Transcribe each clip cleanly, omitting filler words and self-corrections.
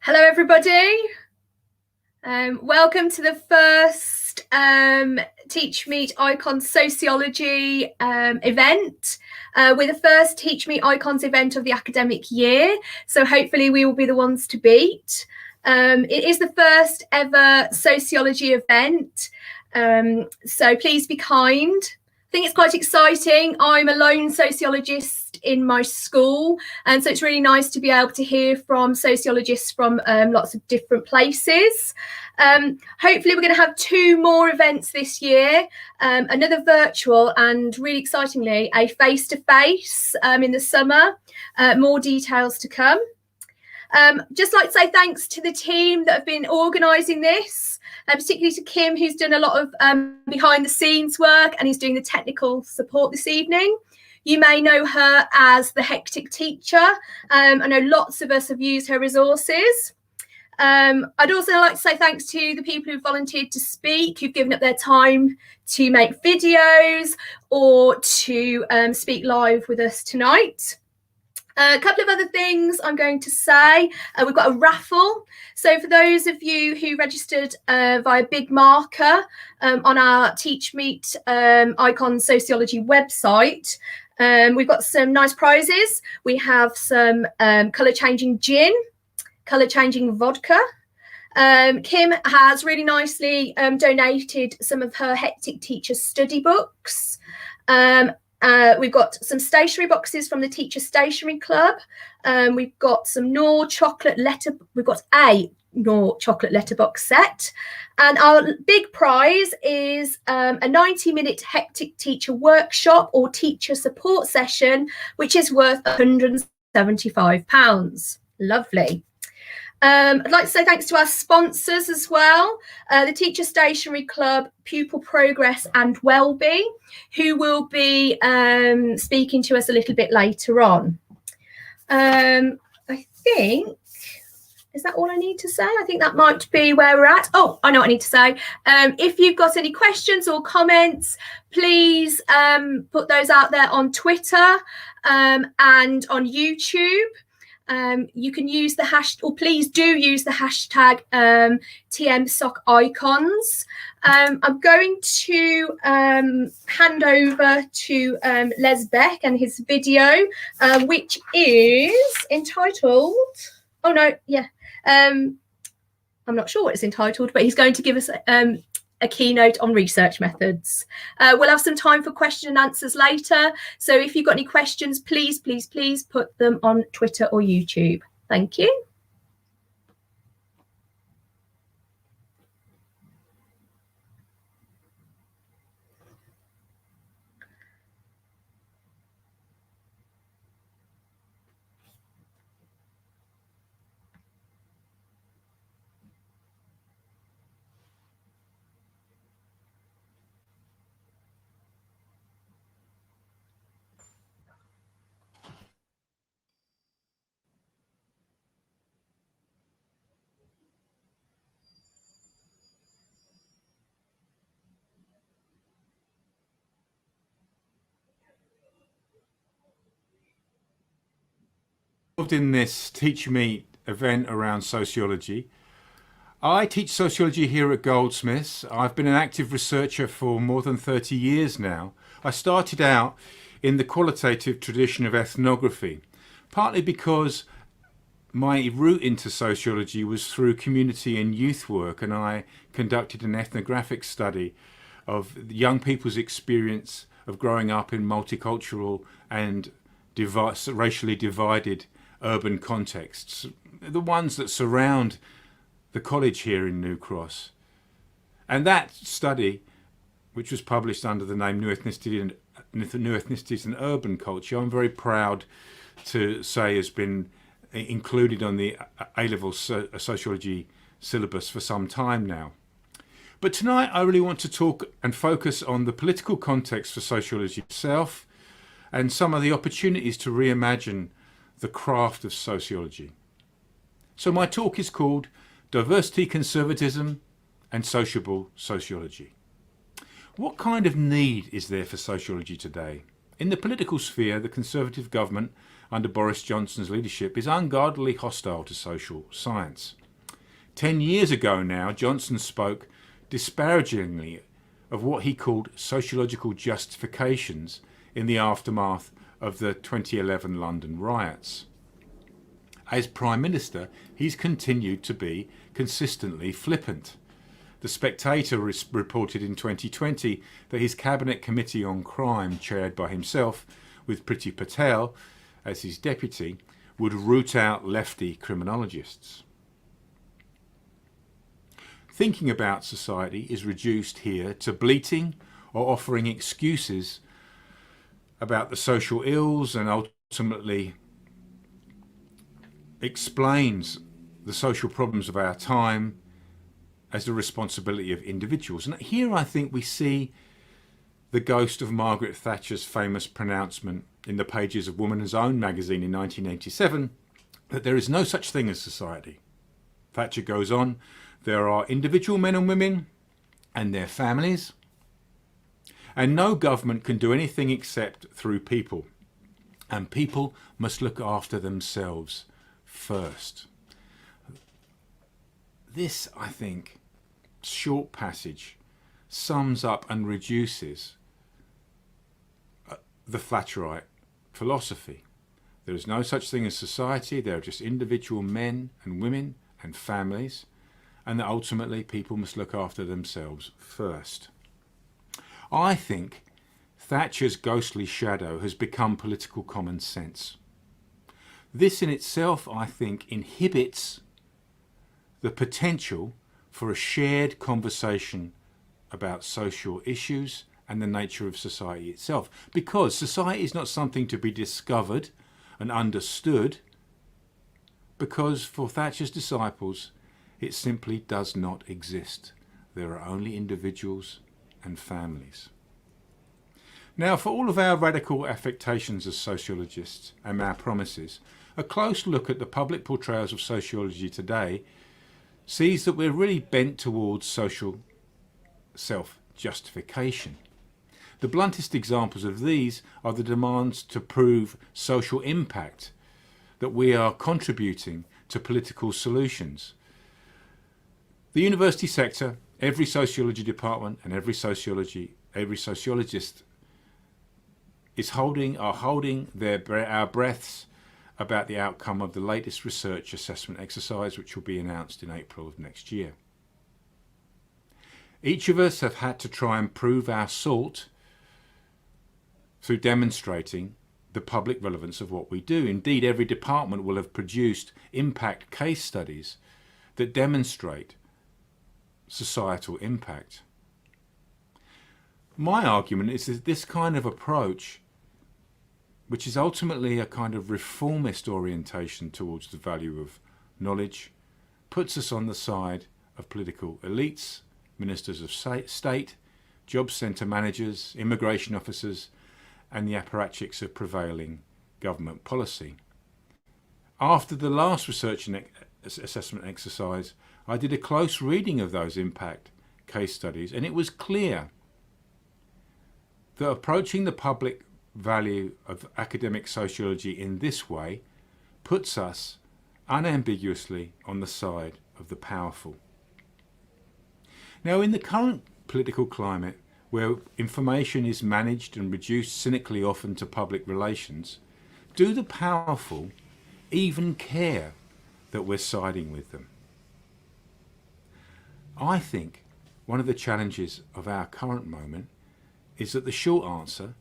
Hello, everybody. Welcome to the first Teach Meet Icons Sociology event. We're the first Teach Meet Icons event of the academic year, so hopefully we will be the ones to beat. It is the first ever sociology event, so please be kind. I think it's quite exciting. I'm a lone sociologist in my school, and so it's really nice to be able to hear from sociologists from lots of different places. Hopefully we're going to have 2 more events this year, another virtual and really excitingly a face-to-face in the summer. More details to come. Just like to say thanks to the team that have been organising this, particularly to Kim, who's done a lot of behind the scenes work and is doing the technical support this evening. You may know her as the Hectic Teacher. I know lots of us have used her resources. I'd also like to say thanks to the people who've volunteered to speak, who've given up their time to make videos or to speak live with us tonight. A couple of other things I'm going to say. We've got a raffle. So for those of you who registered via Big Marker on our Teach Meet Icons Sociology website, we've got some nice prizes. We have some colour changing gin, colour changing vodka. Kim has really nicely donated some of her Hectic Teacher study books. We've got some stationery boxes from the Teacher Stationery Club. We've got some Knorr chocolate letter. We've got a Knorr chocolate letterbox set. And our big prize is a 90-minute Hectic Teacher workshop or teacher support session, which is worth £175. Lovely. I'd like to say thanks to our sponsors as well, the Teacher Stationery Club, Pupil Progress and Wellbeing, who will be speaking to us a little bit later on. I think, is that all I need to say? I think that might be where we're at. Oh, I know what I need to say. If you've got any questions or comments, please put those out there on Twitter and on YouTube. You can use the hashtag, or please do use the hashtag TM Soc Icons. I'm going to hand over to Les Beck and his video, which is entitled, oh no, yeah, I'm not sure what it's entitled, but he's going to give us a keynote on research methods. We'll have some time for question and answers later. So if you've got any questions, please, please, please put them on Twitter or YouTube. Thank you. In this Teach Me event around sociology. I teach sociology here at Goldsmiths. I've been an active researcher for more than 30 years now. I started out in the qualitative tradition of ethnography, partly because my route into sociology was through community and youth work, and I conducted an ethnographic study of young people's experience of growing up in multicultural and racially divided urban contexts, the ones that surround the college here in New Cross. And that study, which was published under the name New Ethnicities and Urban Culture, I'm very proud to say has been included on the A-level sociology syllabus for some time now. But tonight I really want to talk and focus on the political context for sociology itself and some of the opportunities to reimagine the craft of sociology. So my talk is called Diversity, Conservatism and Sociable Sociology. What kind of need is there for sociology today? In the political sphere, the Conservative government under Boris Johnson's leadership is unguardedly hostile to social science. 10 years ago now, Johnson spoke disparagingly of what he called sociological justifications in the aftermath of the 2011 London riots. As Prime Minister, he's continued to be consistently flippant. The Spectator reported in 2020 that his Cabinet Committee on Crime, chaired by himself, with Priti Patel as his deputy, would root out lefty criminologists. Thinking about society is reduced here to bleating or offering excuses about the social ills, and ultimately explains the social problems of our time as the responsibility of individuals. And here I think we see the ghost of Margaret Thatcher's famous pronouncement in the pages of Woman's Own magazine in 1987 that there is no such thing as society. Thatcher goes on, there are individual men and women and their families, and no government can do anything except through people, and people must look after themselves first. This, I think, short passage sums up and reduces the Thatcherite philosophy. There is no such thing as society, there are just individual men and women and families, and that ultimately people must look after themselves first. I think Thatcher's ghostly shadow has become political common sense. This in itself, I think, inhibits the potential for a shared conversation about social issues and the nature of society itself, because society is not something to be discovered and understood, because for Thatcher's disciples it simply does not exist. There are only individuals and families. Now, for all of our radical affectations as sociologists and our promises, a close look at the public portrayals of sociology today sees that we're really bent towards social self-justification. The bluntest examples of these are the demands to prove social impact, that we are contributing to political solutions. The university sector, every sociology department and every sociologist are holding our breaths about the outcome of the latest research assessment exercise, which will be announced in April of next year. Each of us have had to try and prove our salt through demonstrating the public relevance of what we do. Indeed, every department will have produced impact case studies that demonstrate societal impact. My argument is that this kind of approach, which is ultimately a kind of reformist orientation towards the value of knowledge, puts us on the side of political elites, ministers of state, job centre managers, immigration officers, and the apparatchiks of prevailing government policy. After the last research and assessment exercise, I did a close reading of those impact case studies, and it was clear that approaching the public value of academic sociology in this way puts us unambiguously on the side of the powerful. Now, in the current political climate, where information is managed and reduced cynically often to public relations, do the powerful even care that we're siding with them? I think one of the challenges of our current moment is that the short answer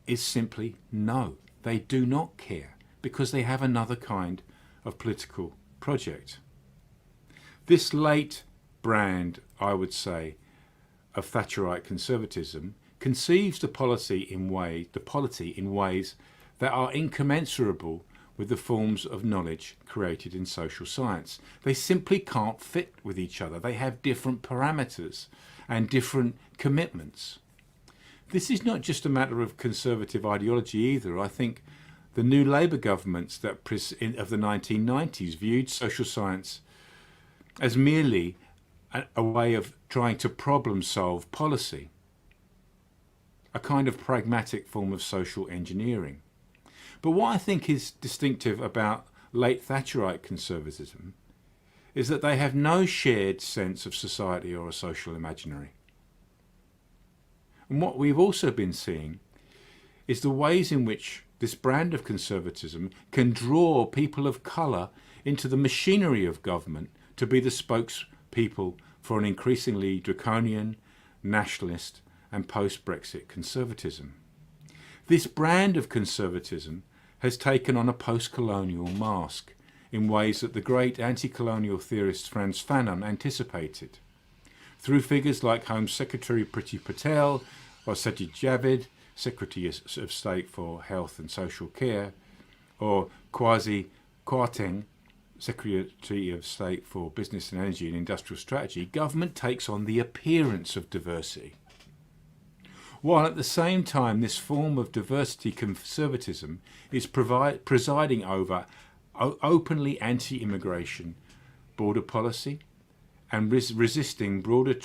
is simply no. They do not care, because they have another kind of political project. This late brand, I would say, of Thatcherite conservatism conceives the polity in ways that are incommensurable with the forms of knowledge created in social science. They simply can't fit with each other. They have different parameters and different commitments. This is not just a matter of conservative ideology either. I think the new Labour governments of the 1990s viewed social science as merely a way of trying to problem solve policy, a kind of pragmatic form of social engineering. But what I think is distinctive about late Thatcherite conservatism is that they have no shared sense of society or a social imaginary. And what we've also been seeing is the ways in which this brand of conservatism can draw people of colour into the machinery of government to be the spokespeople for an increasingly draconian, nationalist and post-Brexit conservatism. This brand of conservatism has taken on a post-colonial mask in ways that the great anti-colonial theorist Frantz Fanon anticipated. Through figures like Home Secretary Priti Patel or Sajid Javid, Secretary of State for Health and Social Care, or Kwasi Kwarteng, Secretary of State for Business and Energy and Industrial Strategy, government takes on the appearance of diversity. While at the same time this form of diversity conservatism is presiding over openly anti-immigration border policy and resisting broader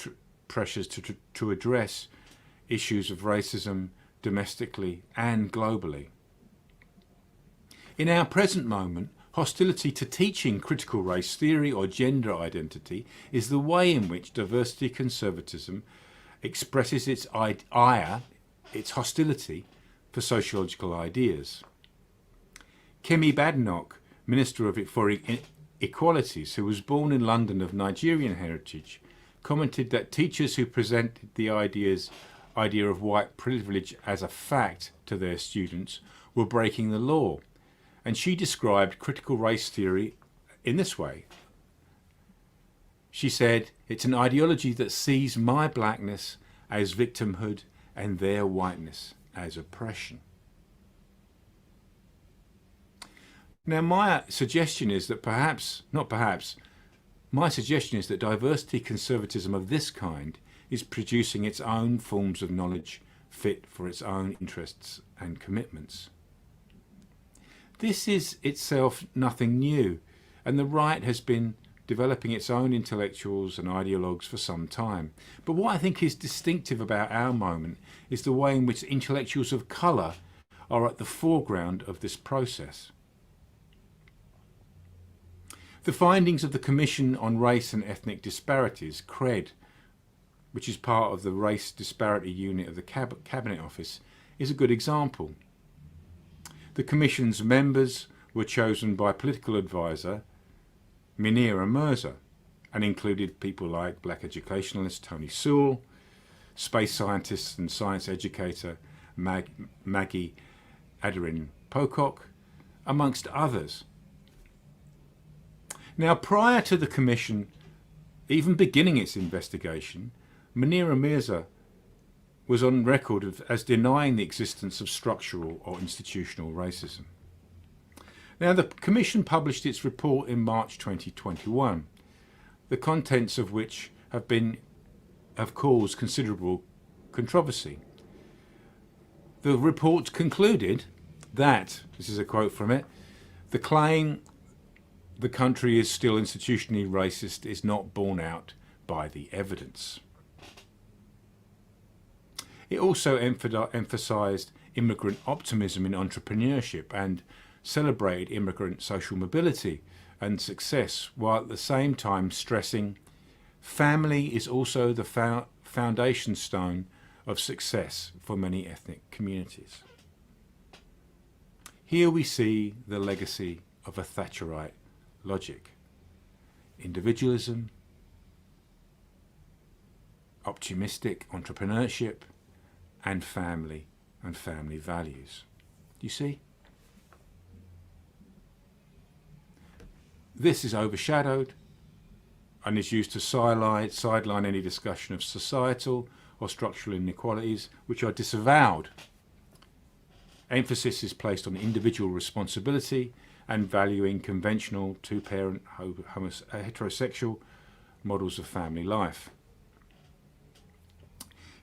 pressures to address issues of racism domestically and globally. In our present moment, hostility to teaching critical race theory or gender identity is the way in which diversity conservatism expresses its ire, its hostility for sociological ideas. Kemi Badenoch, Minister for Equalities, who was born in London of Nigerian heritage, commented that teachers who presented the idea of white privilege as a fact to their students were breaking the law, and she described critical race theory in this way. She said, "It's an ideology that sees my blackness as victimhood and their whiteness as oppression." Now, my suggestion is that my suggestion is that diversity conservatism of this kind is producing its own forms of knowledge fit for its own interests and commitments. This is itself nothing new, and the right has been developing its own intellectuals and ideologues for some time. But what I think is distinctive about our moment is the way in which intellectuals of colour are at the foreground of this process. The findings of the Commission on Race and Ethnic Disparities, CRED, which is part of the Race Disparity Unit of the Cabinet Office, is a good example. The Commission's members were chosen by political advisor Munira Mirza and included people like black educationalist Tony Sewell, space scientist and science educator Maggie Aderin Pocock, amongst others. Now, prior to the Commission even beginning its investigation, Munira Mirza was on record as denying the existence of structural or institutional racism. Now, the Commission published its report in March 2021, the contents of which have caused considerable controversy. The report concluded that, this is a quote from it, the claim the country is still institutionally racist is not borne out by the evidence. It also emphasised immigrant optimism in entrepreneurship and celebrated immigrant social mobility and success, while at the same time stressing family is also the foundation stone of success for many ethnic communities. Here we see the legacy of a Thatcherite logic: individualism, optimistic entrepreneurship, and family values. Do you see? This is overshadowed and is used to sideline any discussion of societal or structural inequalities which are disavowed. Emphasis is placed on individual responsibility and valuing conventional two-parent heterosexual models of family life.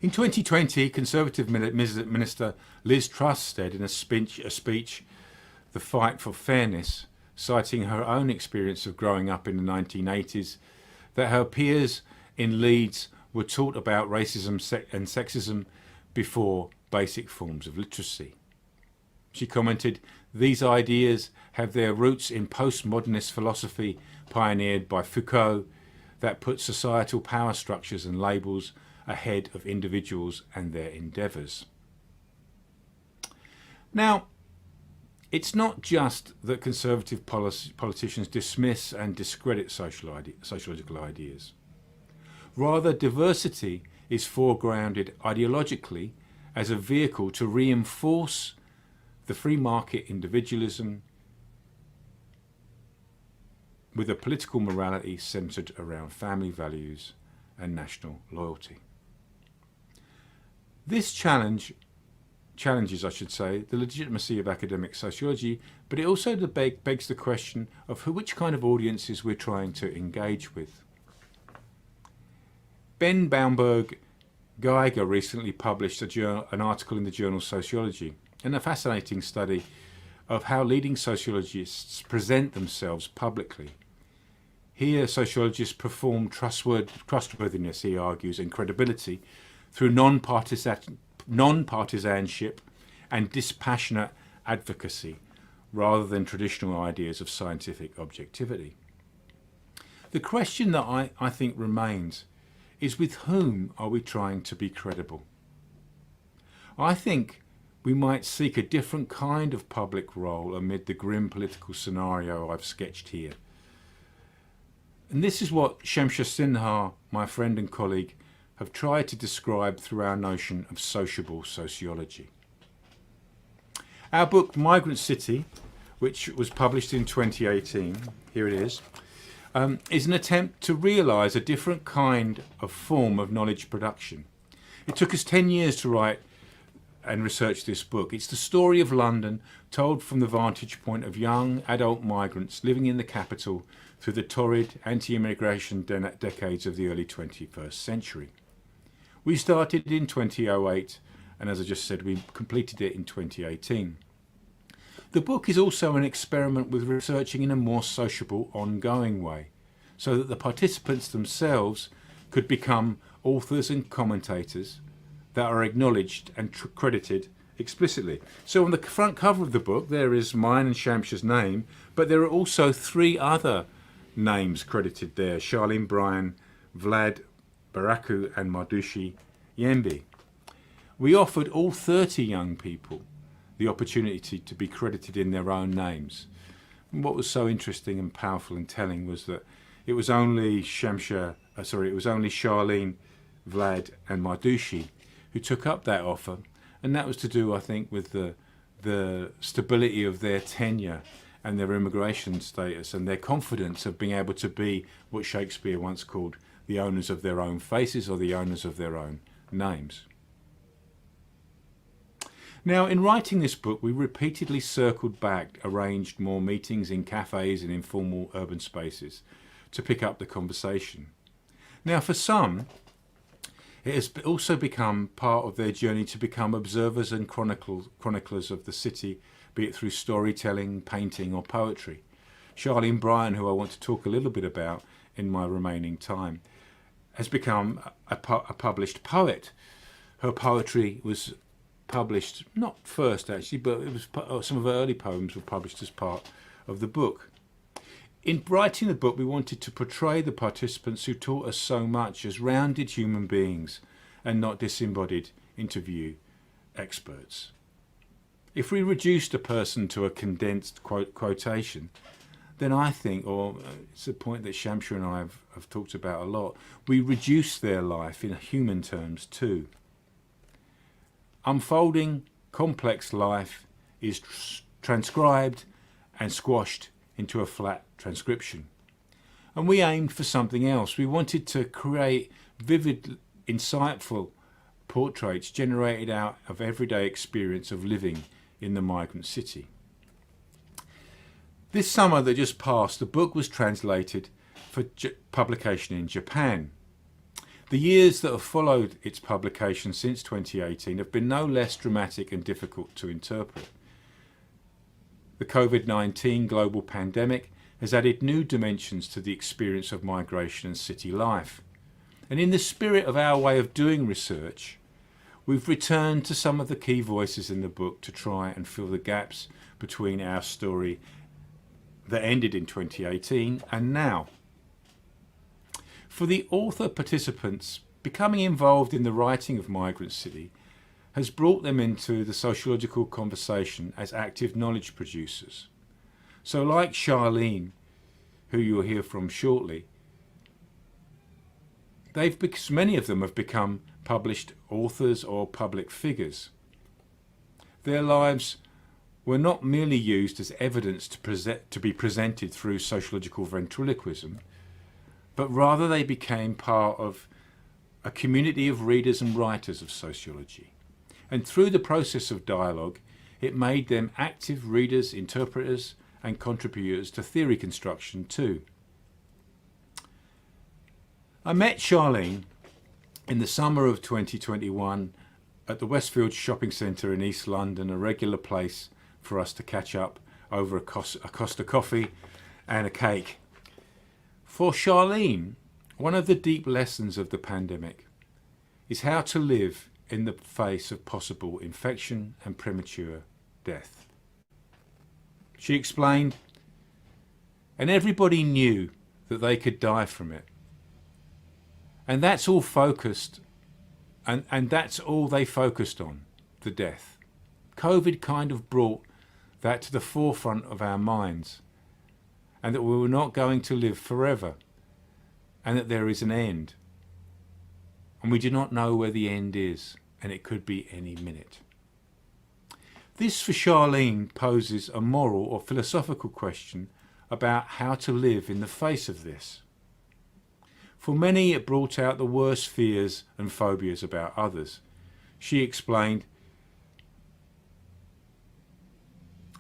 In 2020, Conservative Minister Liz Truss said in a speech, "The Fight for Fairness," citing her own experience of growing up in the 1980s, that her peers in Leeds were taught about racism and sexism before basic forms of literacy. She commented, "These ideas have their roots in postmodernist philosophy pioneered by Foucault that put societal power structures and labels ahead of individuals and their endeavours." Now, it's not just that conservative politicians dismiss and discredit sociological ideas. Rather, diversity is foregrounded ideologically as a vehicle to reinforce the free market individualism with a political morality centred around family values and national loyalty. This challenges, the legitimacy of academic sociology, but it also begs the question of which kind of audiences we're trying to engage with. Ben Baumberg-Geiger recently published an article in the journal Sociology, and a fascinating study of how leading sociologists present themselves publicly. Here, sociologists perform trustworthiness, he argues, and credibility through non-partisanship and dispassionate advocacy, rather than traditional ideas of scientific objectivity. The question that I think remains is, with whom are we trying to be credible? I think we might seek a different kind of public role amid the grim political scenario I've sketched here. And this is what Shamsha Sinha, my friend and colleague, have tried to describe through our notion of sociable sociology. Our book, Migrant City, which was published in 2018, here it is an attempt to realise a different kind of form of knowledge production. It took us 10 years to write and research this book. It's the story of London told from the vantage point of young adult migrants living in the capital through the torrid anti-immigration decades of the early 21st century. We started in 2008, and as I just said, we completed it in 2018. The book is also an experiment with researching in a more sociable, ongoing way, so that the participants themselves could become authors and commentators that are acknowledged and credited explicitly. So on the front cover of the book, there is mine and Shamsha's name, but there are also 3 other names credited there: Charlene Brian, Vlad Baraku, and Mardushi Yembi. We offered all 30 young people the opportunity to be credited in their own names. And what was so interesting and powerful and telling was that it was only Charlene, Vlad, and Mardushi who took up that offer, and that was to do, I think, with the stability of their tenure and their immigration status and their confidence of being able to be what Shakespeare once called the owners of their own faces, or the owners of their own names. Now, in writing this book, we repeatedly circled back, arranged more meetings in cafes and informal urban spaces to pick up the conversation. Now, for some, it has also become part of their journey to become observers and chroniclers of the city, be it through storytelling, painting, or poetry. Charlene Brian, who I want to talk a little bit about in my remaining time, has become a published poet. Her poetry was published, not first actually, but it was some of her early poems were published as part of the book. In writing the book, we wanted to portray the participants who taught us so much as rounded human beings and not disembodied interview experts. If we reduced a person to a condensed quotation, then I think, or it's a point that Shamsha and I have talked about a lot, we reduce their life in human terms too. Unfolding complex life is transcribed and squashed into a flat transcription. And we aimed for something else. We wanted to create vivid, insightful portraits generated out of everyday experience of living in the migrant city. This summer that just passed, the book was translated for publication in Japan. The years that have followed its publication since 2018 have been no less dramatic and difficult to interpret. The COVID-19 global pandemic has added new dimensions to the experience of migration and city life. And in the spirit of our way of doing research, we've returned to some of the key voices in the book to try and fill the gaps between our story that ended in 2018 and now. For the author participants, becoming involved in the writing of Migrant City has brought them into the sociological conversation as active knowledge producers. So like Charlene, who you'll hear from shortly, many of them have become published authors or public figures. Their lives were not merely used as evidence to be presented through sociological ventriloquism, but rather they became part of a community of readers and writers of sociology. And through the process of dialogue, it made them active readers, interpreters, and contributors to theory construction too. I met Charlene in the summer of 2021 at the Westfield Shopping Centre in East London, a regular place for us to catch up over a Costa coffee and a cake. For Charlene, one of the deep lessons of the pandemic is how to live in the face of possible infection and premature death. She explained, and everybody knew that they could die from it. And that's all focused, and that's all they focused on, the death. COVID kind of brought that to the forefront of our minds, and that we were not going to live forever, and that there is an end. And we do not know where the end is, and it could be any minute. This, for Charlene, poses a moral or philosophical question about how to live in the face of this. For many, it brought out the worst fears and phobias about others. She explained,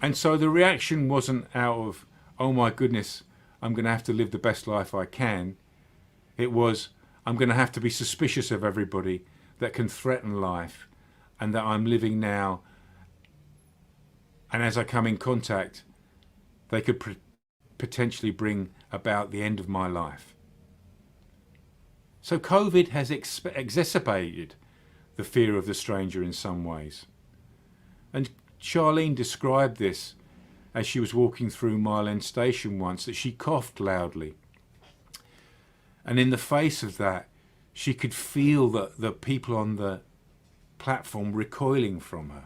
and so the reaction wasn't out of, oh my goodness, I'm going to have to live the best life I can. It was, I'm going to have to be suspicious of everybody that can threaten life and that I'm living now. And as I come in contact, they could potentially bring about the end of my life. So COVID has exacerbated the fear of the stranger in some ways. And Charlene described this as she was walking through Mile End Station once, that she coughed loudly. And in the face of that, she could feel the people on the platform recoiling from her.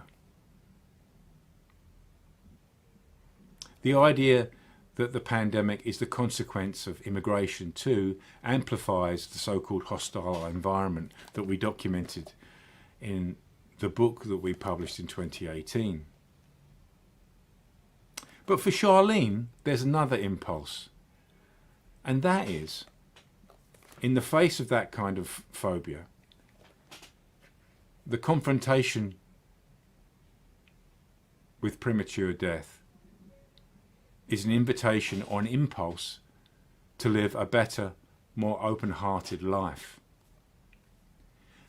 The idea that the pandemic is the consequence of immigration too amplifies the so-called hostile environment that we documented in the book that we published in 2018. But for Charlene, there's another impulse, and that is, in the face of that kind of phobia, the confrontation with premature death is an invitation or an impulse to live a better, more open-hearted life.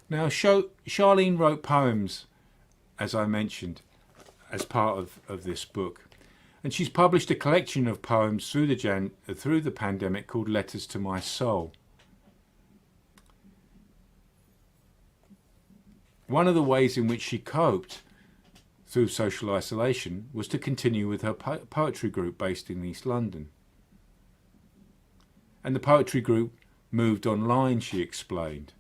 Now, Charlene wrote poems, as I mentioned, as part of this book. And she's published a collection of poems through the pandemic called Letters to My Soul. One of the ways in which she coped through social isolation was to continue with her poetry group based in East London. And the poetry group moved online, she explained.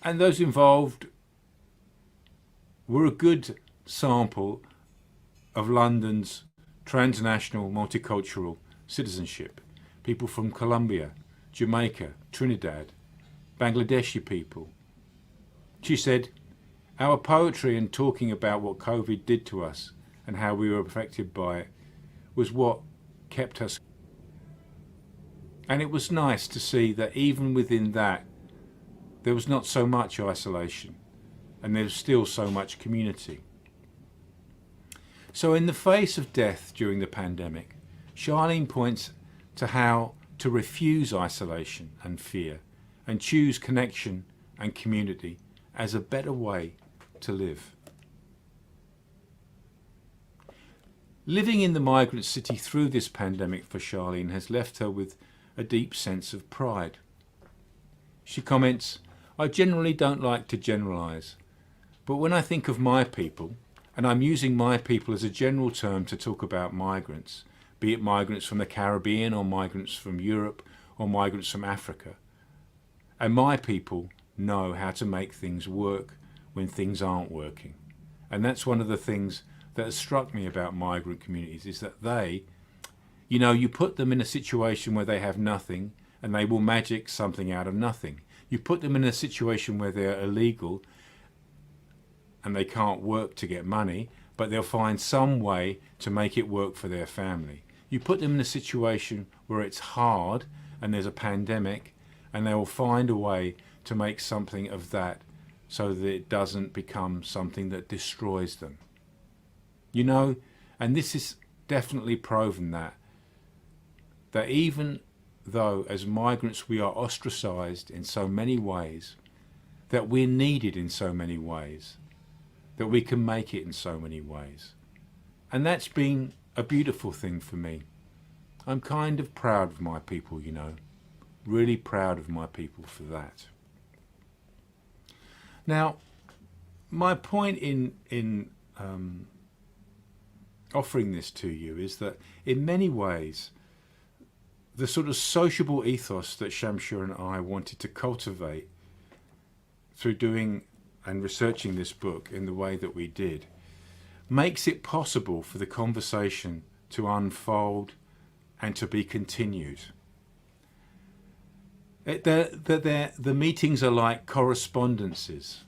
And those involved were a good sample of London's transnational multicultural citizenship. People from Colombia, Jamaica, Trinidad, Bangladeshi people. She said, our poetry and talking about what COVID did to us and how we were affected by it was what kept us. And it was nice to see that even within that, there was not so much isolation and there's still so much community. So in the face of death during the pandemic, Charlene points to how to refuse isolation and fear and choose connection and community as a better way to live. Living in the migrant city through this pandemic for Charlene has left her with a deep sense of pride. She comments, I generally don't like to generalise, but when I think of my people, and I'm using my people as a general term to talk about migrants, be it migrants from the Caribbean or migrants from Europe or migrants from Africa, and my people know how to make things work when things aren't working. And that's one of the things that has struck me about migrant communities, is that they, you put them in a situation where they have nothing and they will magic something out of nothing. You put them in a situation where they're illegal and they can't work to get money, but they'll find some way to make it work for their family. You put them in a situation where it's hard and there's a pandemic, and they will find a way to make something of that so that it doesn't become something that destroys them. And this is definitely proven that even though as migrants we are ostracised in so many ways, that we're needed in so many ways, that we can make it in so many ways. And that's been a beautiful thing for me. I'm kind of proud of my people, really proud of my people for that. Now, my point in offering this to you is that in many ways, the sort of sociable ethos that Shamsha and I wanted to cultivate through doing and researching this book in the way that we did makes it possible for the conversation to unfold and to be continued. The meetings are like correspondences.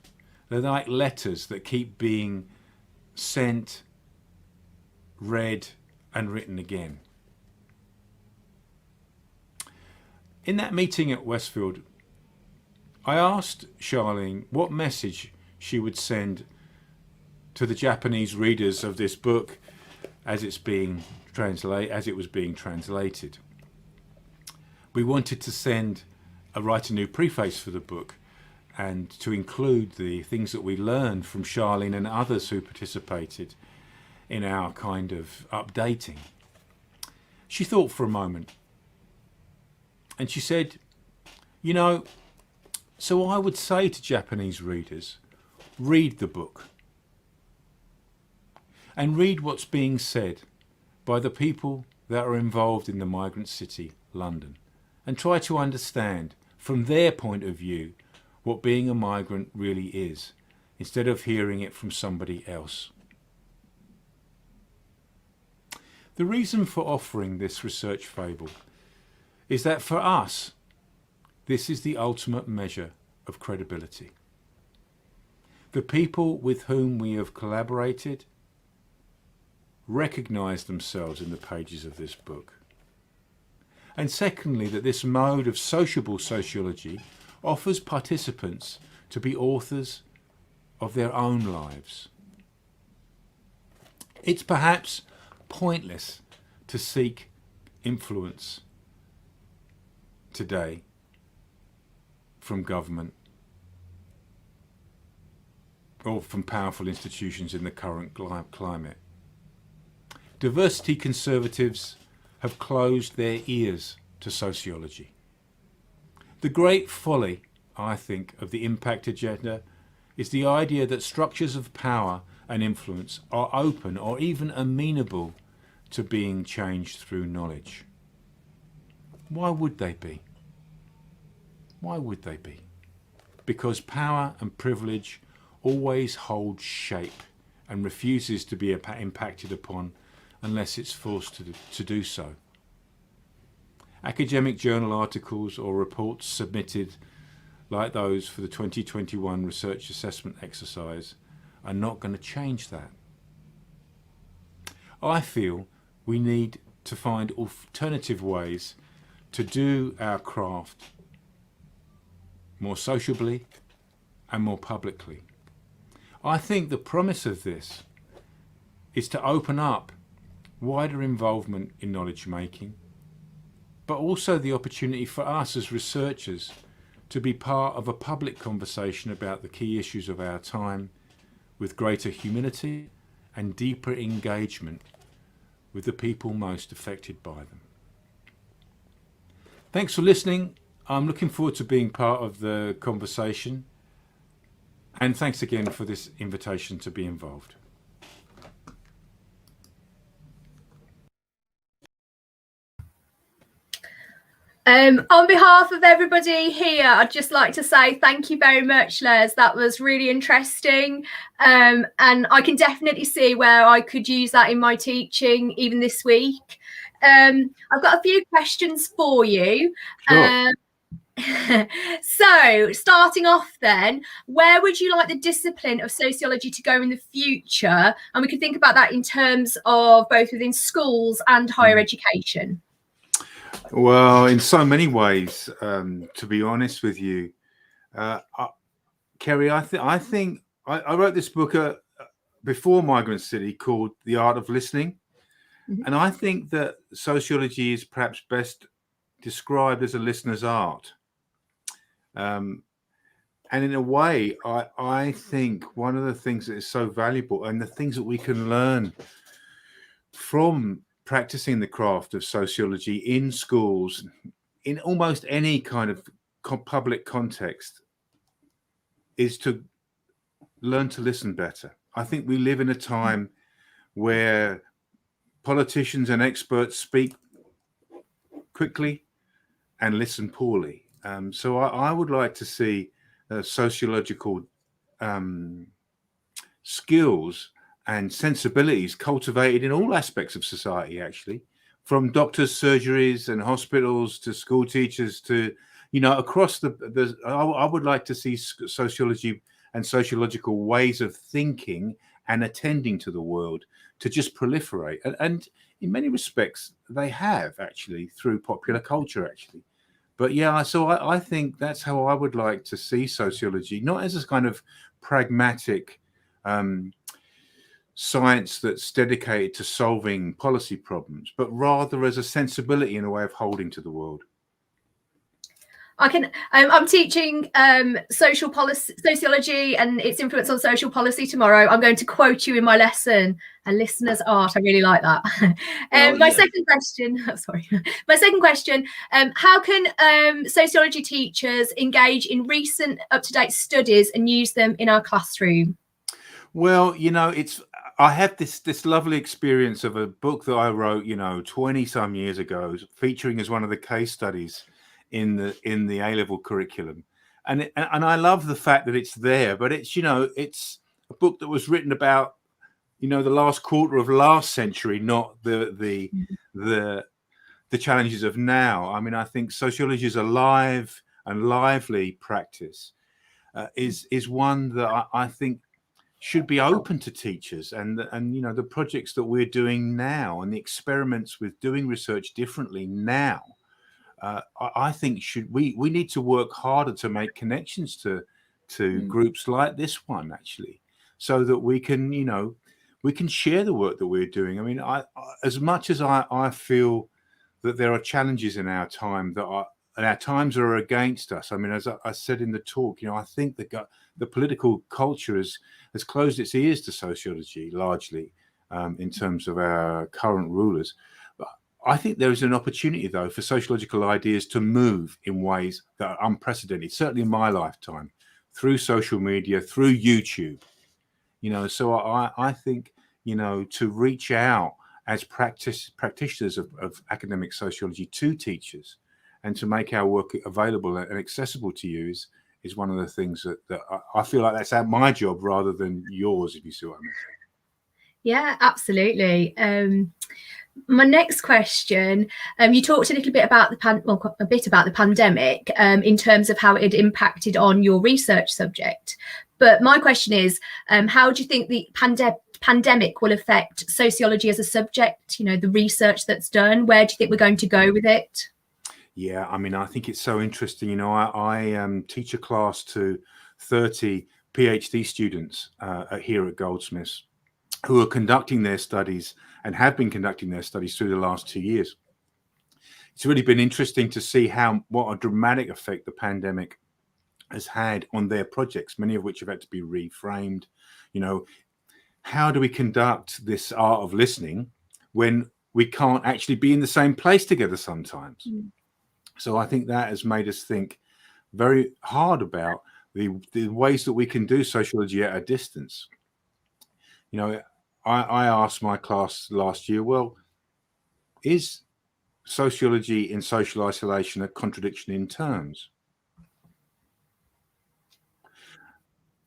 They're like letters that keep being sent, read, and written again. In that meeting at Westfield, I asked Charlene what message she would send to the Japanese readers of this book as it was being translated. We wanted to write a new preface for the book and to include the things that we learned from Charlene and others who participated in our kind of updating. She thought for a moment and she said, so I would say to Japanese readers, read the book and read what's being said by the people that are involved in the migrant city, London, and try to understand from their point of view what being a migrant really is, instead of hearing it from somebody else. The reason for offering this research fable is that for us, this is the ultimate measure of credibility. The people with whom we have collaborated recognise themselves in the pages of this book. And secondly, that this mode of sociable sociology offers participants to be authors of their own lives. It's perhaps pointless to seek influence today from government or from powerful institutions in the current climate. Diversity conservatives have closed their ears to sociology. The great folly, I think, of the impact agenda is the idea that structures of power and influence are open or even amenable to being changed through knowledge. Why would they be? Why would they be? Because power and privilege always holds shape and refuses to be impacted upon unless it's forced to do so. Academic journal articles or reports submitted like those for the 2021 research assessment exercise are not going to change that. I feel we need to find alternative ways to do our craft more sociably and more publicly. I think the promise of this is to open up wider involvement in knowledge making, but also the opportunity for us as researchers to be part of a public conversation about the key issues of our time with greater humility and deeper engagement with the people most affected by them. Thanks for listening. I'm looking forward to being part of the conversation. And thanks again for this invitation to be involved. On behalf of everybody here, I'd just like to say thank you very much, Les. That was really interesting. And I can definitely see where I could use that in my teaching, even this week. I've got a few questions for you. Sure. So, starting off then, where would you like the discipline of sociology to go in the future? And we can think about that in terms of both within schools and higher education. Well, in so many ways, to be honest with you, Kerry, I think I wrote this book before Migrant City called The Art of Listening. Mm-hmm. And I think that sociology is perhaps best described as a listener's art. And in a way, I think one of the things that is so valuable and the things that we can learn from practicing the craft of sociology in schools, in almost any kind of public context, is to learn to listen better. I think we live in a time where politicians and experts speak quickly and listen poorly. So I would like to see sociological skills and sensibilities cultivated in all aspects of society, actually, from doctors, surgeries and hospitals to school teachers to, across I would like to see sociology and sociological ways of thinking and attending to the world to just proliferate. And in many respects, they have actually through popular culture, actually. But yeah, so I think that's how I would like to see sociology, not as a kind of pragmatic science that's dedicated to solving policy problems, but rather as a sensibility and a way of holding to the world. I'm teaching sociology and its influence on social policy tomorrow. I'm going to quote you in my lesson, a listener's art. I really like that. Second question, my second question, how can sociology teachers engage in recent up-to-date studies and use them in our classroom? Well, I have this lovely experience of a book that I wrote, 20 some years ago, featuring as one of the case studies in the A-level curriculum, and I love the fact that it's there. But it's it's a book that was written about the last quarter of last century, not the challenges of now. I mean, I think sociology is a live and lively practice, is one that I think should be open to teachers, and the projects that we're doing now and the experiments with doing research differently now. I think we need to work harder to make connections to groups like this one, actually, so that we can we can share the work that we're doing. I mean, as much as I feel that there are challenges in our time and our times are against us. I mean, as I said in the talk, I think the political culture has closed its ears to sociology largely in terms of our current rulers. I think there is an opportunity, though, for sociological ideas to move in ways that are unprecedented, certainly in my lifetime, through social media, through YouTube. So I think, to reach out as practitioners of academic sociology to teachers and to make our work available and accessible to you is one of the things that I feel like that's my job rather than yours, if you see what I mean. Yeah, absolutely. My next question, you talked a little bit about the pandemic in terms of how it impacted on your research subject. But my question is, how do you think the pandemic will affect sociology as a subject? The research that's done, where do you think we're going to go with it? Yeah, I mean, I think it's so interesting. I teach a class to 30 PhD students here at Goldsmiths who are conducting their studies and have been conducting their studies through the last 2 years. It's really been interesting to see what a dramatic effect the pandemic has had on their projects, many of which have had to be reframed. How do we conduct this art of listening when we can't actually be in the same place together sometimes? So I think that has made us think very hard about the ways that we can do sociology at a distance. You know, I asked my class last year, well, is sociology in social isolation a contradiction in terms?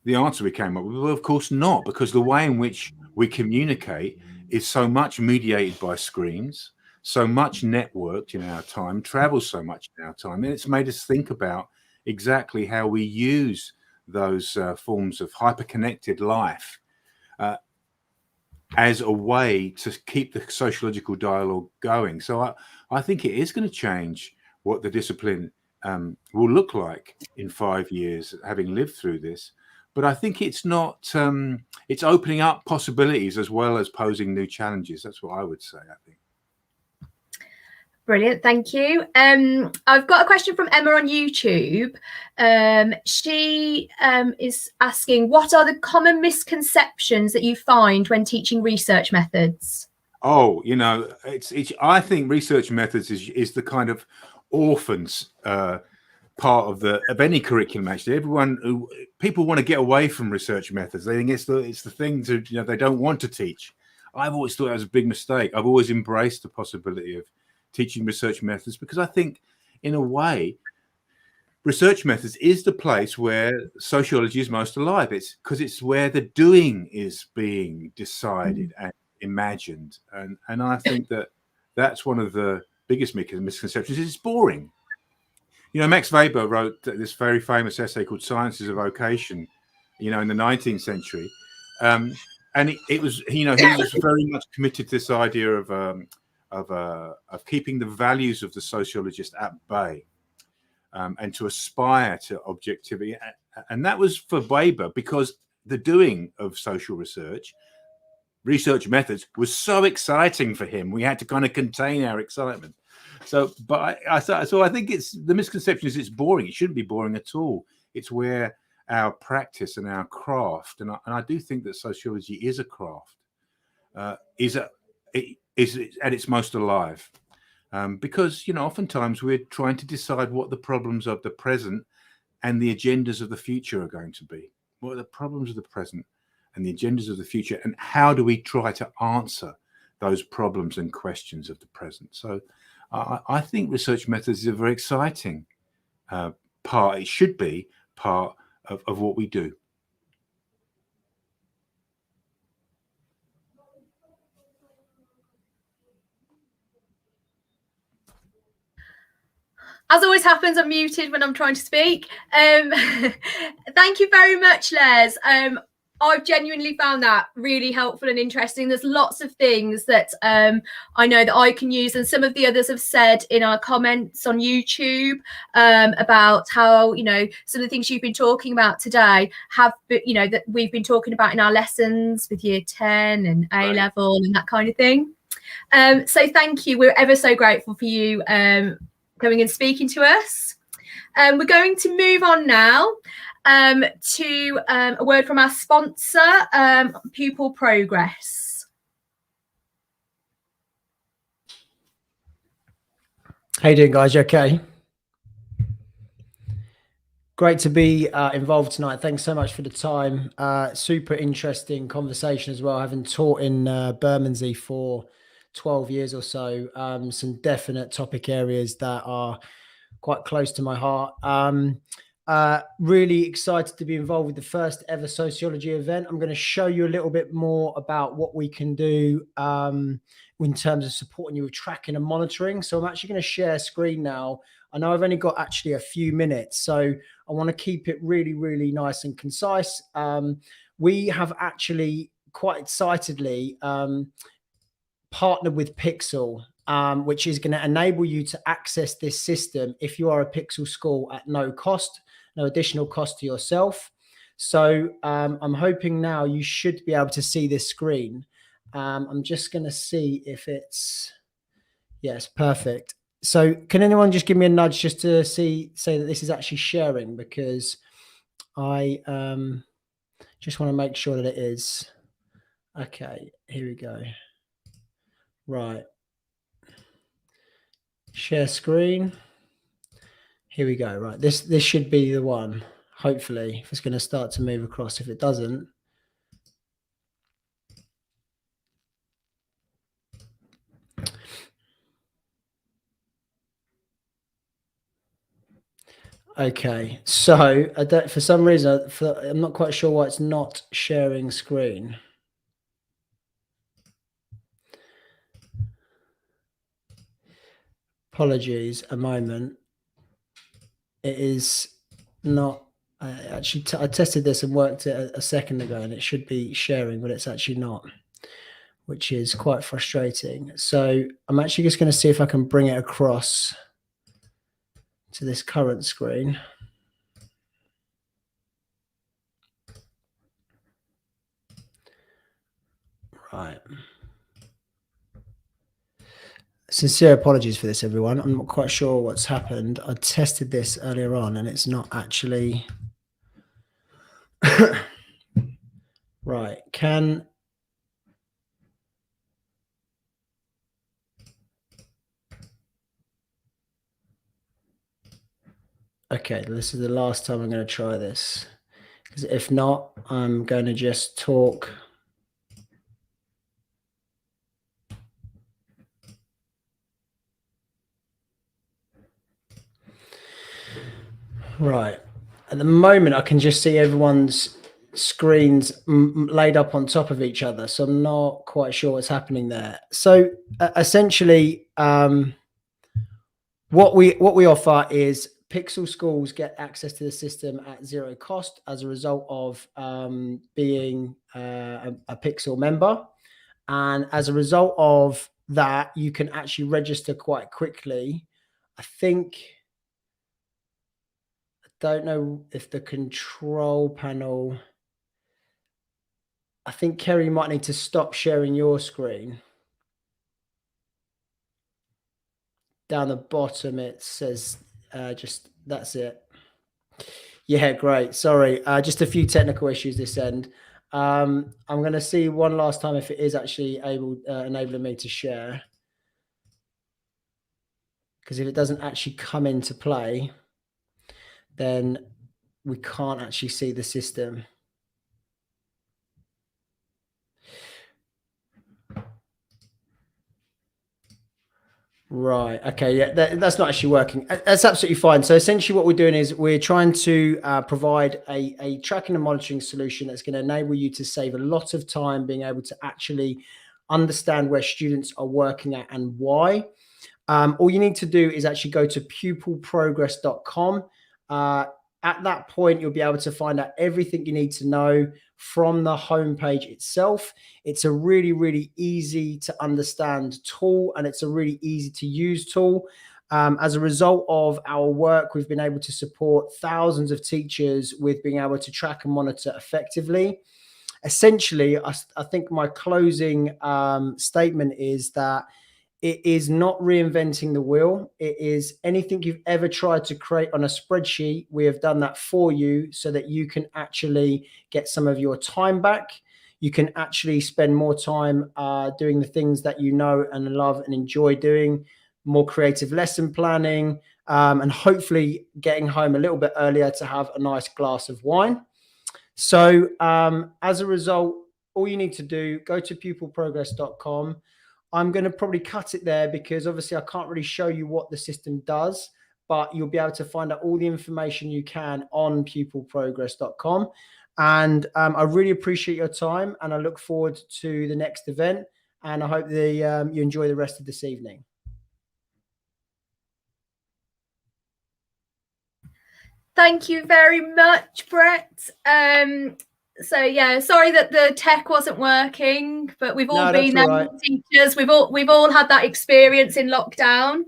The answer we came up with, well, of course not, because the way in which we communicate is so much mediated by screens, so much networked in our time, travels so much in our time, and it's made us think about exactly how we use those forms of hyper-connected life as a way to keep the sociological dialogue going. So I think it is going to change what the discipline will look like in 5 years, having lived through this. But I think it's not, it's opening up possibilities as well as posing new challenges. That's what I would say, I think. Brilliant, thank you. I've got a question from Emma on YouTube. She is asking, what are the common misconceptions that you find when teaching research methods? Oh, you know, I think research methods is the kind of orphans part of any curriculum. Actually, people want to get away from research methods. They think it's the thing to, you know, they don't want to teach. I've always thought that was a big mistake. I've always embraced the possibility of teaching research methods because I think, in a way, research methods is the place where sociology is most alive. It's because it's where the doing is being decided and imagined, and I think that's one of the biggest misconceptions. It's boring. You know, Max Weber wrote this very famous essay called "Sciences of Vocation," you know, in the 19th century, and it was, you know, he was very much committed to this idea of keeping the values of the sociologist at bay, and to aspire to objectivity. And that was for Weber because the doing of social research methods was so exciting for him. We had to kind of contain our excitement. So I think it's the misconception is it's boring. It shouldn't be boring at all. It's where our practice and our craft, and I do think that sociology is a craft, is at its most alive. Because, you know, oftentimes we're trying to decide what the problems of the present and the agendas of the future are going to be. What are the problems of the present and the agendas of the future, and how do we try to answer those problems and questions of the present? So I think research methods is a very exciting part. It should be part of what we do. As always happens, I'm muted when I'm trying to speak. Thank you very much, Les. I've genuinely found that really helpful and interesting. There's lots of things that I know that I can use, and some of the others have said in our comments on YouTube about how, you know, some of the things you've been talking about today have, you know, that we've been talking about in our lessons with year 10 and A level and that kind of thing. So thank you. We're ever so grateful for you coming and speaking to us. We're going to move on now to a word from our sponsor, Pupil Progress. How you doing, guys? You okay? Great to be involved tonight. Thanks so much for the time. Super interesting conversation as well. Having taught in Bermondsey for 12 years or so, some definite topic areas that are quite close to my heart. Really excited to be involved with the first ever sociology event. I'm going to show you a little bit more about what we can do in terms of supporting you with tracking and monitoring. So I'm actually going to share screen now. I know I've only got actually a few minutes, so I want to keep it really, really nice and concise. We have actually quite excitedly partnered with Pixel, which is going to enable you to access this system if you are a Pixel school at no cost, no additional cost to yourself. So I'm hoping now you should be able to see this screen. I'm just going to see if it's, yes, perfect. So can anyone just give me a nudge just to say that this is actually sharing, because I just want to make sure that it is. Okay, here we go. Right. Share screen. Here we go. Right, this should be the one. Hopefully, if it's going to start to move across. If it doesn't, okay. So for some reason, I'm not quite sure why it's not sharing screen. Apologies. A moment. It is not. Actually, I tested this and worked it a second ago, and it should be sharing, but it's actually not, which is quite frustrating. So I'm actually just going to see if I can bring it across to this current screen. Right. Sincere apologies for this, everyone. I'm not quite sure what's happened. I tested this earlier on and it's not actually right. Okay, this is the last time I'm going to try this, because if not, I'm going to just talk. Right. At the moment, I can just see everyone's screens laid up on top of each other, so I'm not quite sure what's happening there. So essentially, what we offer is Pixel schools get access to the system at zero cost as a result of being a Pixel member, and as a result of that, you can actually register quite quickly. I don't know if the control panel. I think, Kerry, you might need to stop sharing your screen. Down the bottom, it says just that's it. Yeah, great. Sorry, just a few technical issues this end. I'm going to see one last time if it is actually enabling me to share. Because if it doesn't actually come into play, then we can't actually see the system. Right. Okay. Yeah, that's not actually working. That's absolutely fine. So essentially what we're doing is we're trying to provide a tracking and monitoring solution that's going to enable you to save a lot of time being able to actually understand where students are working at and why. All you need to do is actually go to pupilprogress.com. At that point, you'll be able to find out everything you need to know from the homepage itself. It's a really, really easy to understand tool, and it's a really easy to use tool. As a result of our work, we've been able to support thousands of teachers with being able to track and monitor effectively. Essentially, I think my closing statement is that it is not reinventing the wheel. It is anything you've ever tried to create on a spreadsheet. We have done that for you so that you can actually get some of your time back. You can actually spend more time doing the things that you know and love and enjoy doing, more creative lesson planning, and hopefully getting home a little bit earlier to have a nice glass of wine. So as a result, all you need to do, go to pupilprogress.com. I'm going to probably cut it there because obviously I can't really show you what the system does, but you'll be able to find out all the information you can on pupilprogress.com. And I really appreciate your time, and I look forward to the next event. And I hope you enjoy the rest of this evening. Thank you very much, Brett. So yeah, sorry that the tech wasn't working, but we've all been there, right. Teachers. We've all had that experience in lockdown.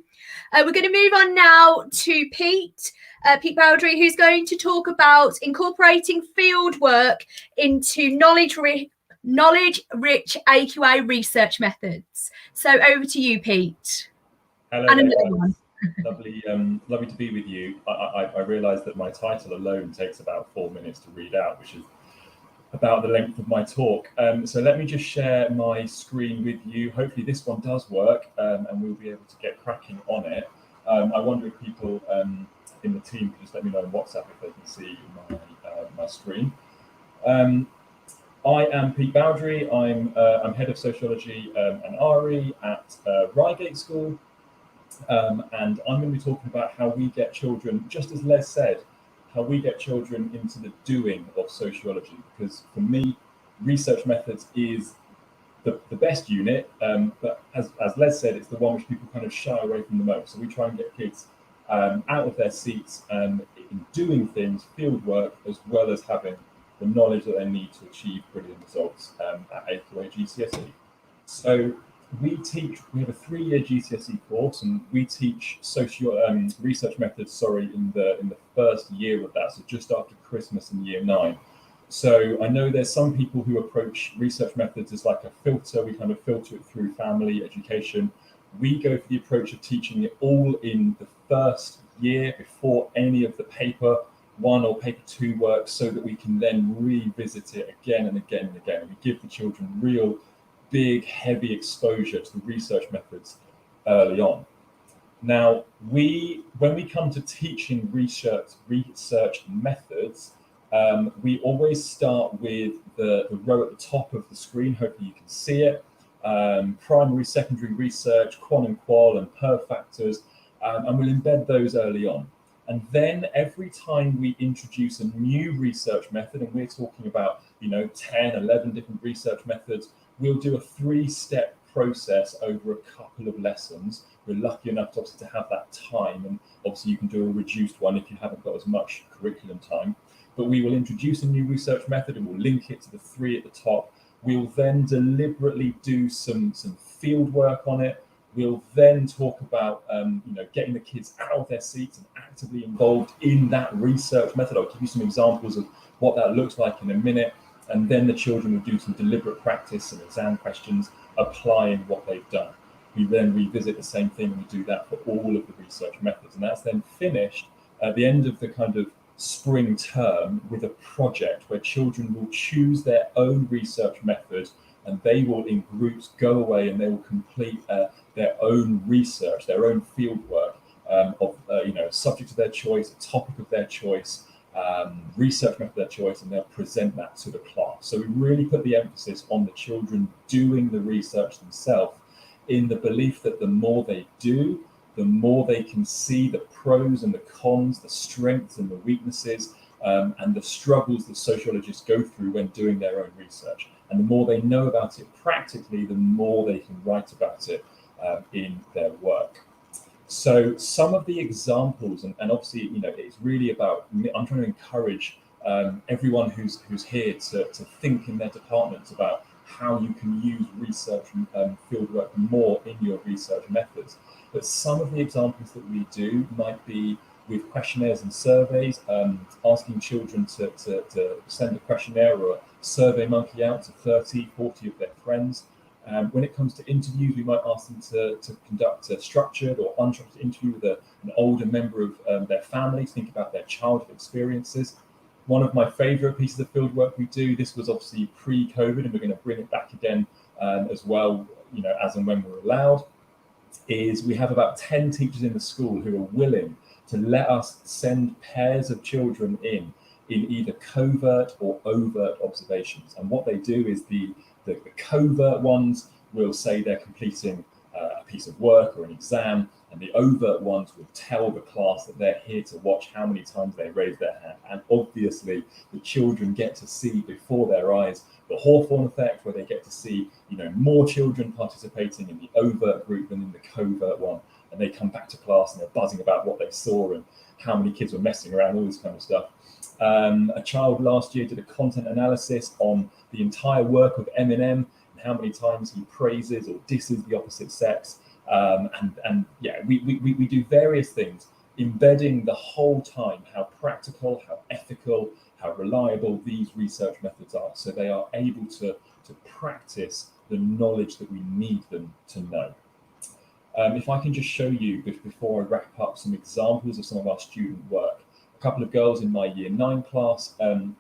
We're going to move on now to Pete Bowdry, who's going to talk about incorporating field work into knowledge-rich AQA research methods. So over to you, Pete. Hello. And another one. Lovely to be with you. I realise that my title alone takes about 4 minutes to read out, which is about the length of my talk. So let me just share my screen with you. Hopefully this one does work, and we'll be able to get cracking on it. I wonder if people in the let me know on WhatsApp if they can see my screen. I am Pete Bowdry. I'm head of sociology and RE at Reigate School, and I'm going to be talking about how we get children, just as Les said, how we get children into the doing of sociology. Because for me, research methods is the best unit, but as Les said, it's the one which people kind of shy away from the most. So we try and get kids out of their seats in doing things, field work, as well as having the knowledge that they need to achieve brilliant results at 8th grade GCSE. So we have a 3-year GCSE course, and we teach research methods, in the first year of that, so just after Christmas in year 9. So I know there's some people who approach research methods as like a filter. We kind of filter it through family education. We go for the approach of teaching it all in the first year before any of the paper 1 or paper 2 work, so that we can then revisit it again and again and again. And we give the children real big, heavy exposure to the research methods early on. Now, when we come to teaching research methods, we always start with the row at the top of the screen. Hopefully you can see it. Primary, secondary research, quant and qual, and perf factors, and we'll embed those early on. And then every time we introduce a new research method, and we're talking about 10, 11 different research methods, we'll do a 3-step process over a couple of lessons. We're lucky enough to obviously to have that time, and obviously you can do a reduced one if you haven't got as much curriculum time. But we will introduce a new research method and we'll link it to the 3 at the top. We'll then deliberately do some field work on it. We'll then talk about getting the kids out of their seats and actively involved in that research method. I'll give you some examples of what that looks like in a minute. And then the children will do some deliberate practice and exam questions, applying what they've done. We then revisit the same thing, and we do that for all of the research methods. And that's then finished at the end of the kind of spring term with a project where children will choose their own research method, and they will in groups go away and they will complete their own research, their own field work of subject of their choice, a topic of their choice, research method of their choice, and they'll present that to the class. So we really put the emphasis on the children doing the research themselves, in the belief that the more they do, the more they can see the pros and the cons, the strengths and the weaknesses, and the struggles that sociologists go through when doing their own research. And the more they know about it practically, the more they can write about it in their work. So some of the examples, and obviously, it's really about, I'm trying to encourage everyone who's here to think in their departments about how you can use research and fieldwork more in your research methods. But some of the examples that we do might be with questionnaires and surveys, asking children to send a questionnaire or a survey monkey out to 30, 40 of their friends. When it comes to interviews, we might ask them to conduct a structured or unstructured interview with an older member of their family, think about their childhood experiences. One of my favorite pieces of field work we do, this was obviously pre-COVID, and we're going to bring it back again as well, as and when we're allowed, is we have about 10 teachers in the school who are willing to let us send pairs of children in either covert or overt observations. And what they do is the covert ones will say they're completing a piece of work or an exam, and the overt ones will tell the class that they're here to watch how many times they raise their hand. And obviously the children get to see before their eyes the Hawthorne effect, where they get to see more children participating in the overt group than in the covert one, and they come back to class and they're buzzing about what they saw and how many kids were messing around, all this kind of stuff. A child last year did a content analysis on the entire work of Eminem and how many times he praises or disses the opposite sex. We do various things, embedding the whole time how practical, how ethical, how reliable these research methods are, so they are able to practice the knowledge that we need them to know. If I can just show you, before I wrap up, some examples of some of our student work. A couple of girls in my year 9 class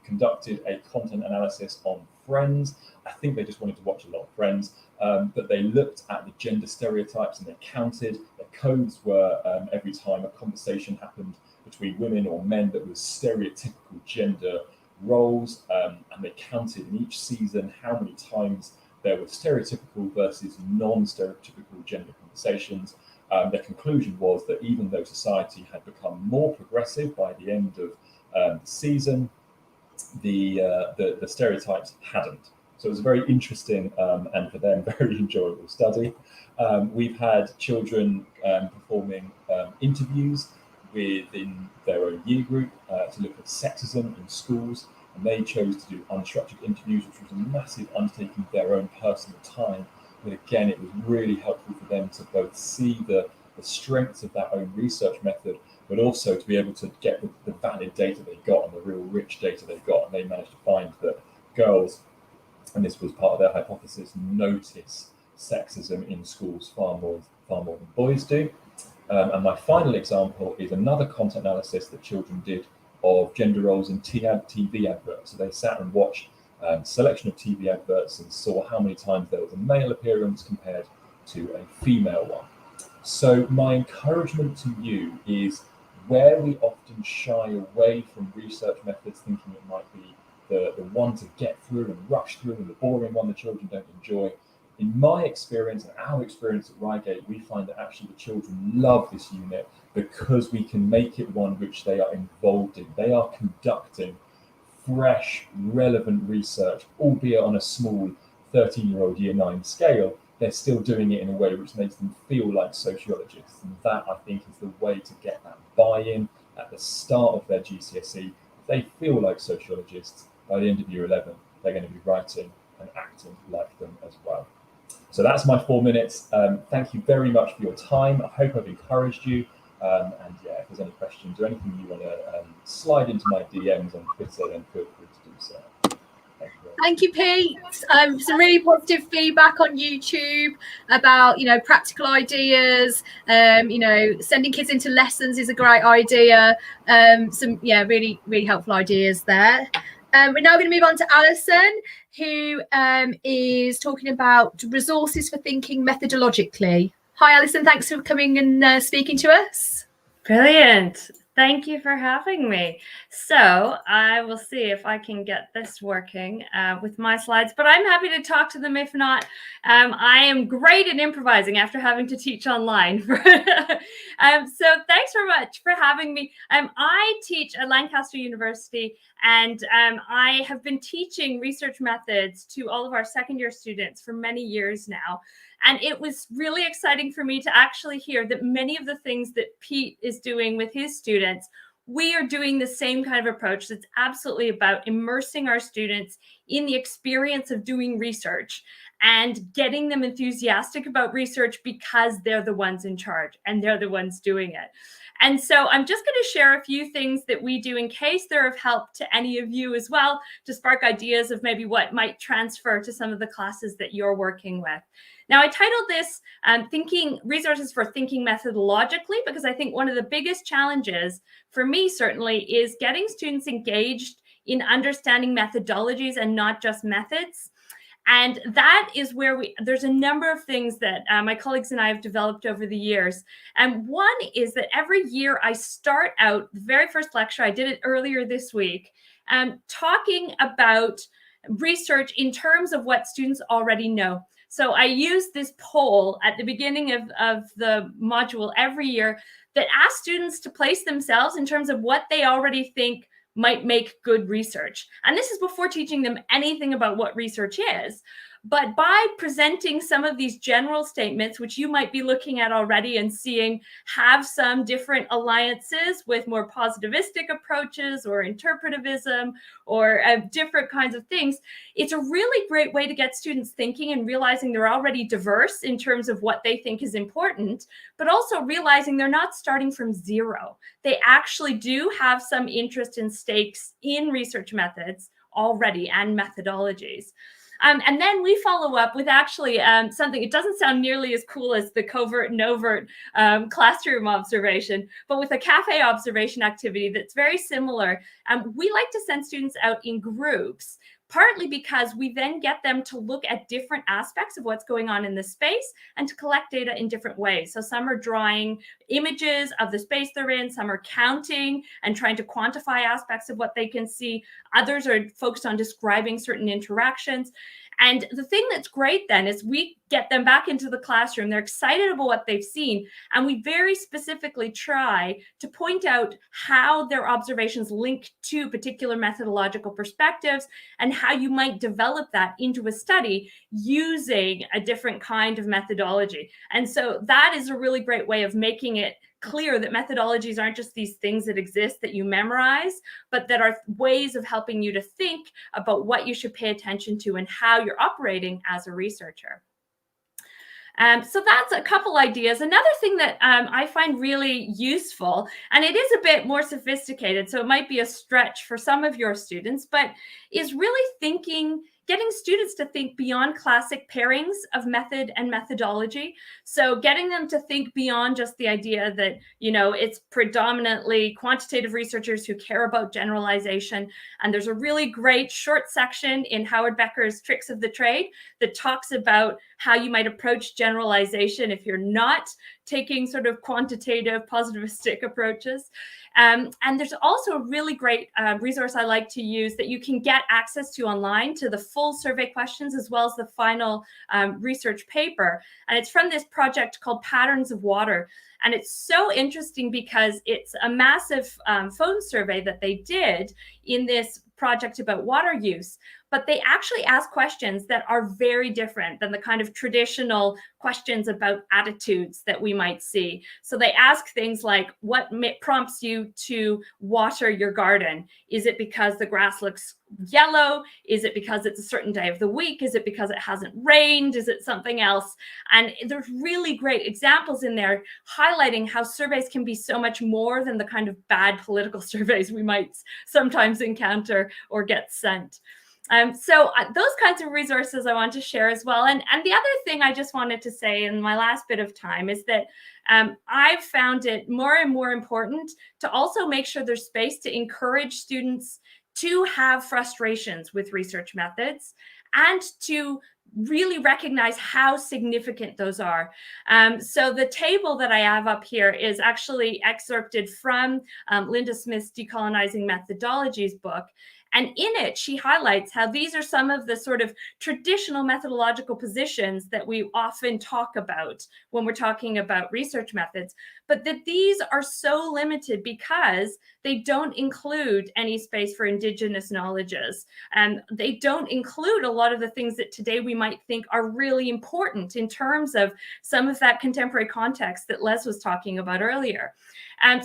conducted a content analysis on Friends. I think they just wanted to watch a lot of Friends, but they looked at the gender stereotypes and they counted. Their codes were every time a conversation happened between women or men that was stereotypical gender roles, and they counted in each season how many times there were stereotypical versus non-stereotypical gender conversations. Their conclusion was that even though society had become more progressive by the end of the season, the stereotypes hadn't. So it was a very interesting and for them very enjoyable study. We've had children performing interviews within their own year group to look at sexism in schools, and they chose to do unstructured interviews, which was a massive undertaking of their own personal time. But again, it was really helpful for them to both see the strengths of that own research method, but also to be able to get the valid data they got and the real rich data they got. And they managed to find that girls, and this was part of their hypothesis, notice sexism in schools far more than boys do. And my final example is another content analysis that children did of gender roles in TV adverts. So they sat and watched a selection of TV adverts and saw how many times there was a male appearance compared to a female one. So my encouragement to you is, where we often shy away from research methods, thinking it might be the one to get through and rush through and the boring one the children don't enjoy. In my experience and our experience at Reigate, we find that actually the children love this unit because we can make it one which they are involved in. They are conducting fresh, relevant research, albeit on a small 13-year-old year 9 scale. They're still doing it in a way which makes them feel like sociologists. And that, I think, is the way to get that buy-in at the start of their GCSE. If they feel like sociologists, by the end of year 11, they're going to be writing and acting like them as well. So that's my 4 minutes. Thank you very much for your time. I hope I've encouraged you. And yeah, if there's any questions or anything you want to slide into my DMs on Twitter, then feel free to do so. Thank you, Pete. Some really positive feedback on YouTube about, practical ideas. Sending kids into lessons is a great idea. Really, really helpful ideas there. We're now going to move on to Alison, who is talking about resources for thinking methodologically. Hi, Alison. Thanks for coming and speaking to us. Brilliant. Thank you for having me. So I will see if I can get this working with my slides, but I'm happy to talk to them if not. I am great at improvising after having to teach online. So thanks very much for having me. I teach at Lancaster University, and I have been teaching research methods to all of our second year students for many years now. And it was really exciting for me to actually hear that many of the things that Pete is doing with his students, we are doing the same kind of approach that's absolutely about immersing our students in the experience of doing research and getting them enthusiastic about research because they're the ones in charge and they're the ones doing it. And so I'm just going to share a few things that we do in case they're of help to any of you as well, to spark ideas of maybe what might transfer to some of the classes that you're working with. Now, I titled this Resources for Thinking Methodologically, because I think one of the biggest challenges for me certainly is getting students engaged in understanding methodologies and not just methods. And that is where there's a number of things that my colleagues and I have developed over the years. And one is that every year I start out, the very first lecture, I did it earlier this week, talking about research in terms of what students already know. So I use this poll at the beginning of the module every year that asks students to place themselves in terms of what they already think might make good research. And this is before teaching them anything about what research is. But by presenting some of these general statements, which you might be looking at already and seeing have some different alliances with more positivistic approaches or interpretivism or different kinds of things, it's a really great way to get students thinking and realizing they're already diverse in terms of what they think is important, but also realizing they're not starting from zero. They actually do have some interest and stakes in research methods already and methodologies. And then we follow up with actually something, it doesn't sound nearly as cool as the covert and overt classroom observation, but with a cafe observation activity that's very similar. We like to send students out in groups partly because we then get them to look at different aspects of what's going on in the space and to collect data in different ways. So some are drawing images of the space they're in, some are counting and trying to quantify aspects of what they can see. Others are focused on describing certain interactions. And the thing that's great then is we get them back into the classroom. They're excited about what they've seen. And we very specifically try to point out how their observations link to particular methodological perspectives and how you might develop that into a study using a different kind of methodology. And so that is a really great way of making it clear that methodologies aren't just these things that exist that you memorize, but that are ways of helping you to think about what you should pay attention to and how you're operating as a researcher. So that's a couple ideas. Another thing that I find really useful, and it is a bit more sophisticated, so it might be a stretch for some of your students, but is really getting students to think beyond classic pairings of method and methodology. So getting them to think beyond just the idea that, it's predominantly quantitative researchers who care about generalization. And there's a really great short section in Howard Becker's Tricks of the Trade that talks about how you might approach generalization if you're not taking sort of quantitative positivistic approaches. And there's also a really great resource I like to use that you can get access to online, to the full survey questions as well as the final research paper. And it's from this project called Patterns of Water. And it's so interesting because it's a massive phone survey that they did in this project about water use, but they actually ask questions that are very different than the kind of traditional questions about attitudes that we might see. So they ask things like, what prompts you to water your garden? Is it because the grass looks yellow? Is it because it's a certain day of the week? Is it because it hasn't rained? Is it something else? And there's really great examples in there highlighting how surveys can be so much more than the kind of bad political surveys we might sometimes encounter or get sent. So those kinds of resources I want to share as well. And the other thing I just wanted to say in my last bit of time is that I've found it more and more important to also make sure there's space to encourage students to have frustrations with research methods and to really recognize how significant those are. So the table that I have up here is actually excerpted from Linda Smith's Decolonizing Methodologies book. And in it, she highlights how these are some of the sort of traditional methodological positions that we often talk about when we're talking about research methods, but that these are so limited because they don't include any space for indigenous knowledges. And they don't include a lot of the things that today we might think are really important in terms of some of that contemporary context that Les was talking about earlier.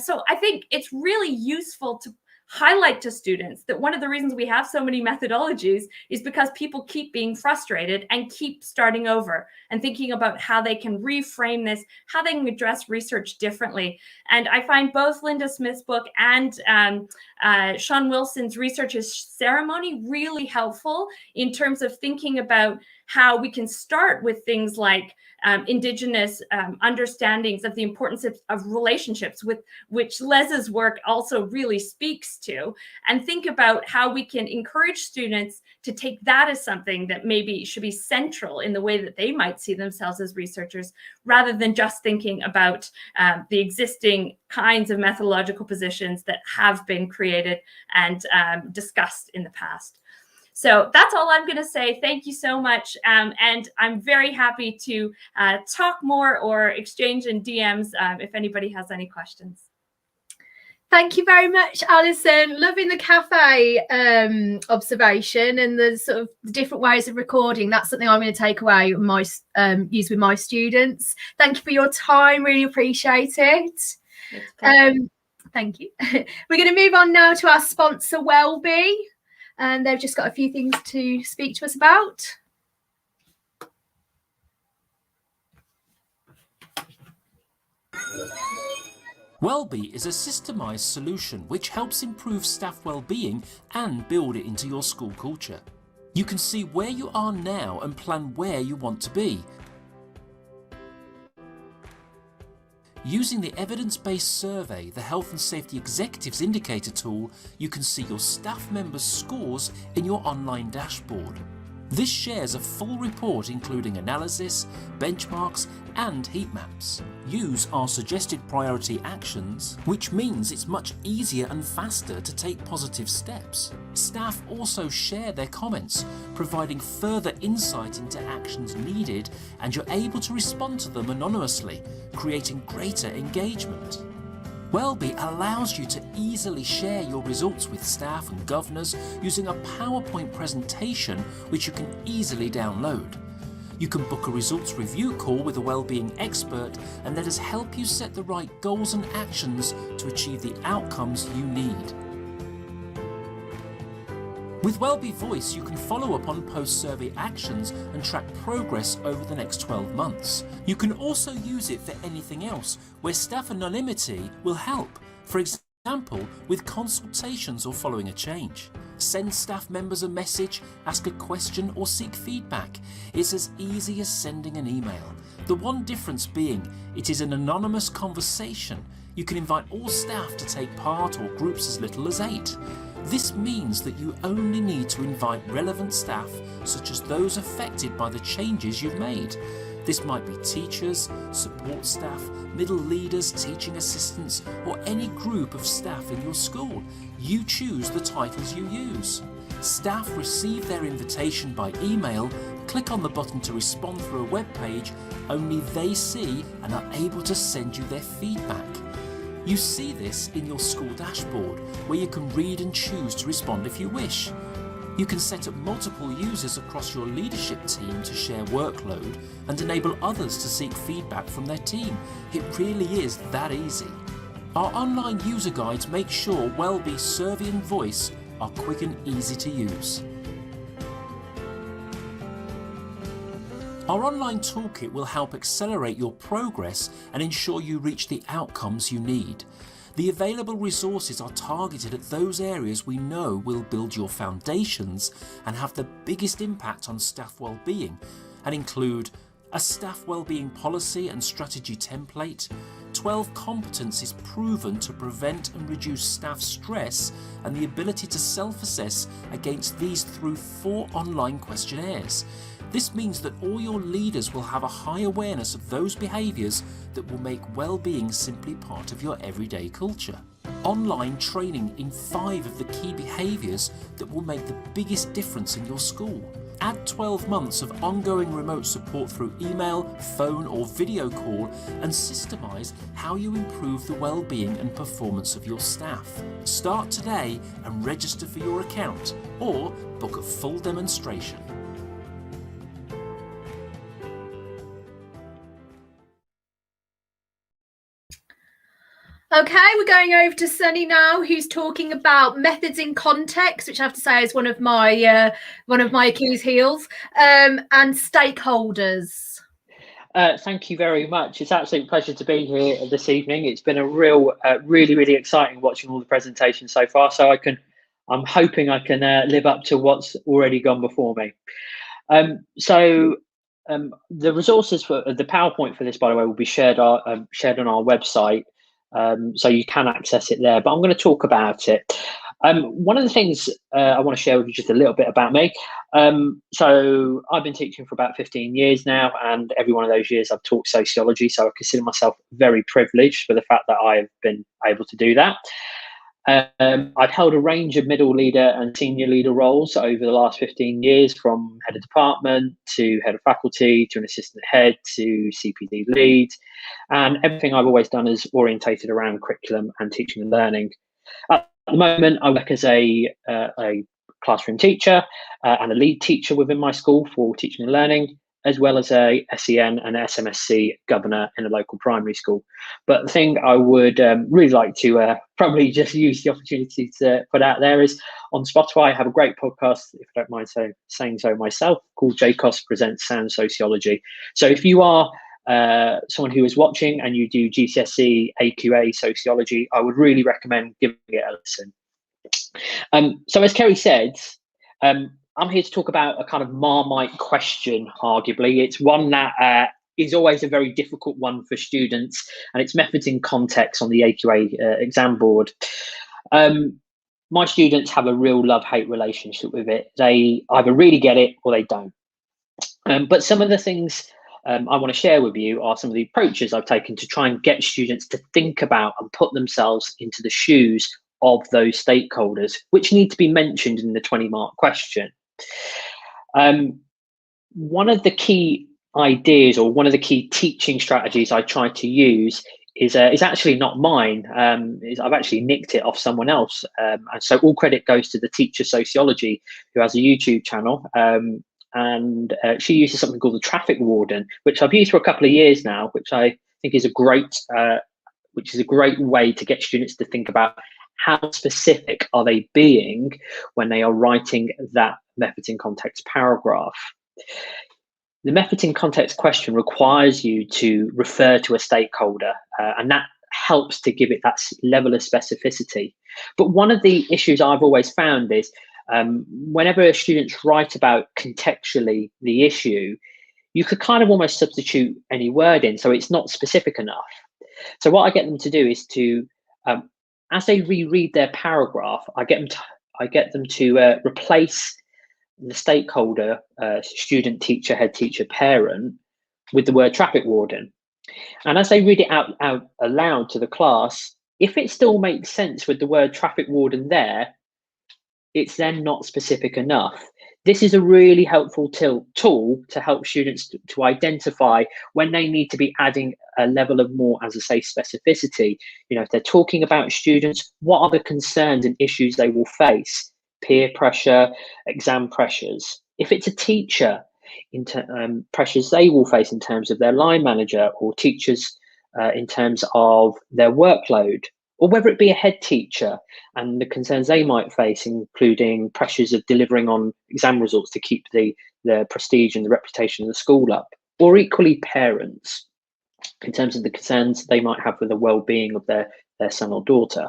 So I think it's really useful to highlight to students that one of the reasons we have so many methodologies is because people keep being frustrated and keep starting over and thinking about how they can reframe this, how they can address research differently. And I find both Linda Smith's book and Sean Wilson's Research as Ceremony really helpful in terms of thinking about how we can start with things like indigenous understandings of the importance of relationships, with which Les's work also really speaks to, and think about how we can encourage students to take that as something that maybe should be central in the way that they might see themselves as researchers, rather than just thinking about the existing kinds of methodological positions that have been created and discussed in the past. So that's all I'm going to say. Thank you so much. And I'm very happy to talk more or exchange in DMs if anybody has any questions. Thank you very much, Alison. Loving the cafe observation and the sort of different ways of recording. That's something I'm going to take away and use with my students. Thank you for your time. Really appreciate it. Thank you. We're going to move on now to our sponsor, Wellbe. And they've just got a few things to speak to us about. Wellbe is a systemised solution which helps improve staff well-being and build it into your school culture. You can see where you are now and plan where you want to be. Using the evidence-based survey, the Health and Safety Executives Indicator tool, you can see your staff members' scores in your online dashboard. This shares a full report including analysis, benchmarks and heat maps. Use our suggested priority actions, which means it's much easier and faster to take positive steps. Staff also share their comments, providing further insight into actions needed, and you're able to respond to them anonymously, creating greater engagement. Wellbe allows you to easily share your results with staff and governors using a PowerPoint presentation which you can easily download. You can book a results review call with a wellbeing expert and let us help you set the right goals and actions to achieve the outcomes you need. With Wellbe Voice, you can follow up on post-survey actions and track progress over the next 12 months. You can also use it for anything else, where staff anonymity will help. For example, with consultations or following a change. Send staff members a message, ask a question or seek feedback. It's as easy as sending an email. The one difference being, it is an anonymous conversation. You can invite all staff to take part or groups as little as 8. This means that you only need to invite relevant staff, such as those affected by the changes you've made. This might be teachers, support staff, middle leaders, teaching assistants, or any group of staff in your school. You choose the titles you use. Staff receive their invitation by email, click on the button to respond through a web page, only they see and are able to send you their feedback. You see this in your school dashboard, where you can read and choose to respond if you wish. You can set up multiple users across your leadership team to share workload and enable others to seek feedback from their team. It really is that easy. Our online user guides make sure Wellbe Survey and Voice are quick and easy to use. Our online toolkit will help accelerate your progress and ensure you reach the outcomes you need. The available resources are targeted at those areas we know will build your foundations and have the biggest impact on staff well-being, and include a staff well-being policy and strategy template, 12 competencies proven to prevent and reduce staff stress, and the ability to self-assess against these through 4 online questionnaires. This means that all your leaders will have a high awareness of those behaviours that will make well-being simply part of your everyday culture. Online training in 5 of the key behaviours that will make the biggest difference in your school. Add 12 months of ongoing remote support through email, phone or video call, and systemize how you improve the well-being and performance of your staff. Start today and register for your account, or book a full demonstration. Okay, we're going over to Sunny now, who's talking about methods in context, which I have to say is one of my Achilles heels, and stakeholders. Thank you very much. It's an absolute pleasure to be here this evening. It's been a real, really exciting watching all the presentations so far. So I'm hoping I can live up to what's already gone before me. The resources for the PowerPoint for this, by the way, will be shared on our website. So you can access it there, but I'm going to talk about it. One of the things I want to share with you just a little bit about me. So I've been teaching for about 15 years now, and every one of those years I've taught sociology. So I consider myself very privileged for the fact that I've been able to do that. I've held a range of middle leader and senior leader roles over the last 15 years, from head of department to head of faculty to an assistant head to CPD lead. And everything I've always done is orientated around curriculum and teaching and learning. At the moment, I work as a classroom teacher and a lead teacher within my school for teaching and learning, as well as a SEN and SMSC governor in a local primary school. But the thing I would really like to probably just use the opportunity to put out there is on Spotify, I have a great podcast, if I don't mind saying so myself, called JCOS Presents Sound Sociology. So if you are someone who is watching and you do GCSE, AQA sociology, I would really recommend giving it a listen. So as Kerry said, I'm here to talk about a kind of Marmite question, arguably. It's one that is always a very difficult one for students, and it's methods in context on the AQA exam board. My students have a real love-hate relationship with it. They either really get it or they don't. But some of the things I want to share with you are some of the approaches I've taken to try and get students to think about and put themselves into the shoes of those stakeholders, which need to be mentioned in the 20-mark question. One of the key ideas, or one of the key teaching strategies I try to use is actually not mine. I've actually nicked it off someone else. And so all credit goes to the teacher Sociology, who has a YouTube channel. And she uses something called the traffic warden, which I've used for a couple of years now, which I think is a great way to get students to think about how specific are they being when they are writing that methods in context paragraph. The methods in context question requires you to refer to a stakeholder, and that helps to give it that level of specificity. But one of the issues I've always found is whenever students write about contextually the issue, you could kind of almost substitute any word in, so it's not specific enough. So what I get them to do is to, as they reread their paragraph, I get them to replace the stakeholder, student, teacher, head teacher, parent, with the word traffic warden. And as they read it out aloud to the class, if it still makes sense with the word traffic warden there, it's then not specific enough. This is a really helpful tool to help students to identify when they need to be adding a level of more, as I say, specificity. You know, if they're talking about students, what are the concerns and issues they will face? Peer pressure, exam pressures. If it's a teacher, pressures they will face in terms of their line manager, or teachers in terms of their workload, or whether it be a head teacher and the concerns they might face, including pressures of delivering on exam results to keep the prestige and the reputation of the school up, or equally parents in terms of the concerns they might have with the well-being of their son or daughter.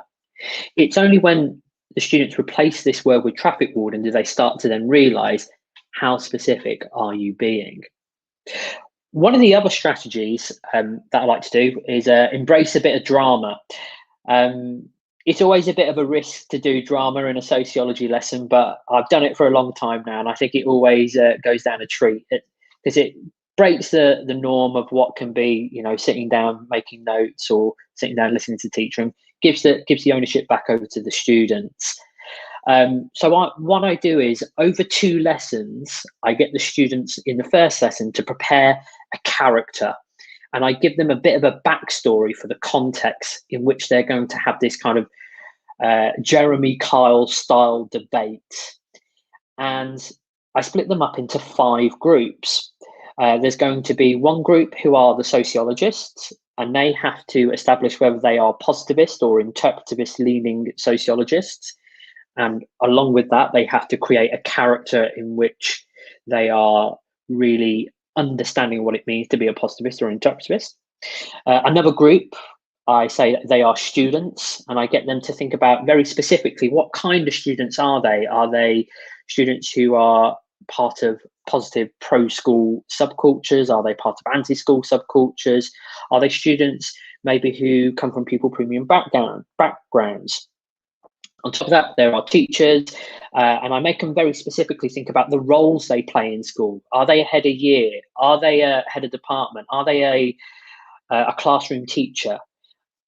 It's only when the students replace this word with traffic warden do they start to then realise how specific are you being. One of the other strategies that I like to do is embrace a bit of drama. It's always a bit of a risk to do drama in a sociology lesson, but I've done it for a long time now, and I think it always goes down a treat, because it breaks the norm of what can be, you know, sitting down making notes or sitting down listening to the teacher, and gives the ownership back over to the students. So what I do is, over 2 lessons, I get the students in the first lesson to prepare a character, and I give them a bit of a backstory for the context in which they're going to have this kind of Jeremy Kyle style debate. And I split them up into 5 groups. There's going to be one group who are the sociologists, and they have to establish whether they are positivist or interpretivist leaning sociologists. And along with that, they have to create a character in which they are really understanding what it means to be a positivist or interpretivist. Another group, I say that they are students, and I get them to think about very specifically what kind of students are they? Are they students who are part of positive pro-school subcultures? Are they part of anti-school subcultures? Are they students maybe who come from pupil premium backgrounds? On top of that, there are teachers, and I make them very specifically think about the roles they play in school. Are they a head of year? Are they a head of department? Are they a classroom teacher?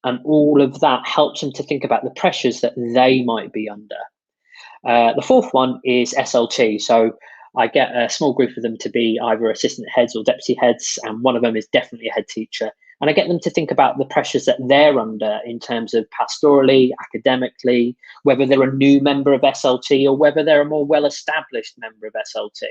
And all of that helps them to think about the pressures that they might be under. The fourth one is SLT. So I get a small group of them to be either assistant heads or deputy heads, and one of them is definitely a head teacher. And I get them to think about the pressures that they're under in terms of pastorally, academically, whether they're a new member of SLT or whether they're a more well-established member of SLT.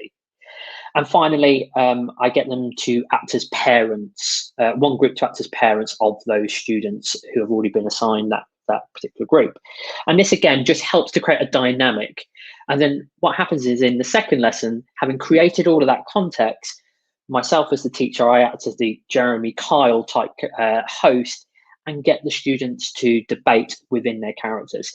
And finally, I get them to act as parents, one group to act as parents of those students who have already been assigned that particular group. And this, again, just helps to create a dynamic. And then what happens is, in the second lesson, having created all of that context, myself as the teacher, I act as the Jeremy Kyle type host and get the students to debate within their characters.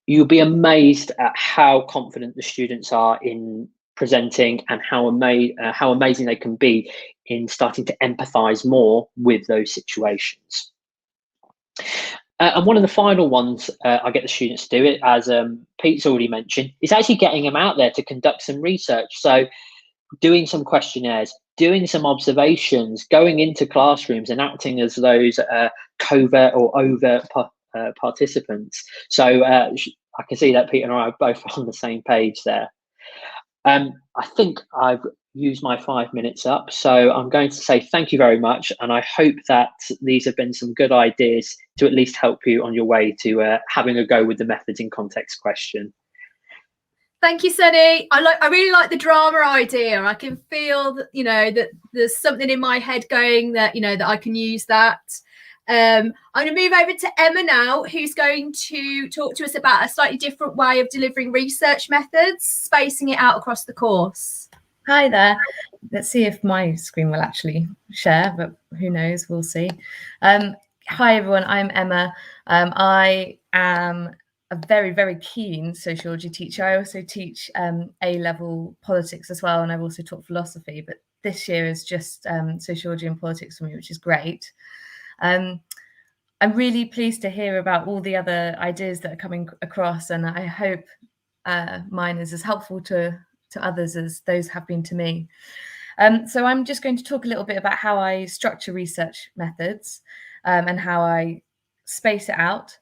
You'll be amazed at how confident the students are in presenting, and how amazing they can be in starting to empathize more with those situations. And one of the final ones I get the students to do, it as Pete's already mentioned, is actually getting them out there to conduct some research. So doing some questionnaires, doing some observations, going into classrooms and acting as those covert or overt participants. So I can see that Pete and I are both on the same page there. I think I've used my 5 minutes up, so I'm going to say thank you very much, and I hope that these have been some good ideas to at least help you on your way to having a go with the methods in context question. Thank you, Sunny. I really like the drama idea. I can feel that, that there's something in my head going that, that I can use that. I'm going to move over to Emma now, who's going to talk to us about a slightly different way of delivering research methods, spacing it out across the course. Hi there. Let's see if my screen will actually share, but who knows, we'll see. Hi everyone, I'm Emma. I am a very, very keen sociology teacher. I also teach A-level politics as well, and I've also taught philosophy, but this year is just sociology and politics for me, which is great. I'm really pleased to hear about all the other ideas that are coming across, and I hope mine is as helpful to others as those have been to me. So I'm just going to talk a little bit about how I structure research methods and how I space it out.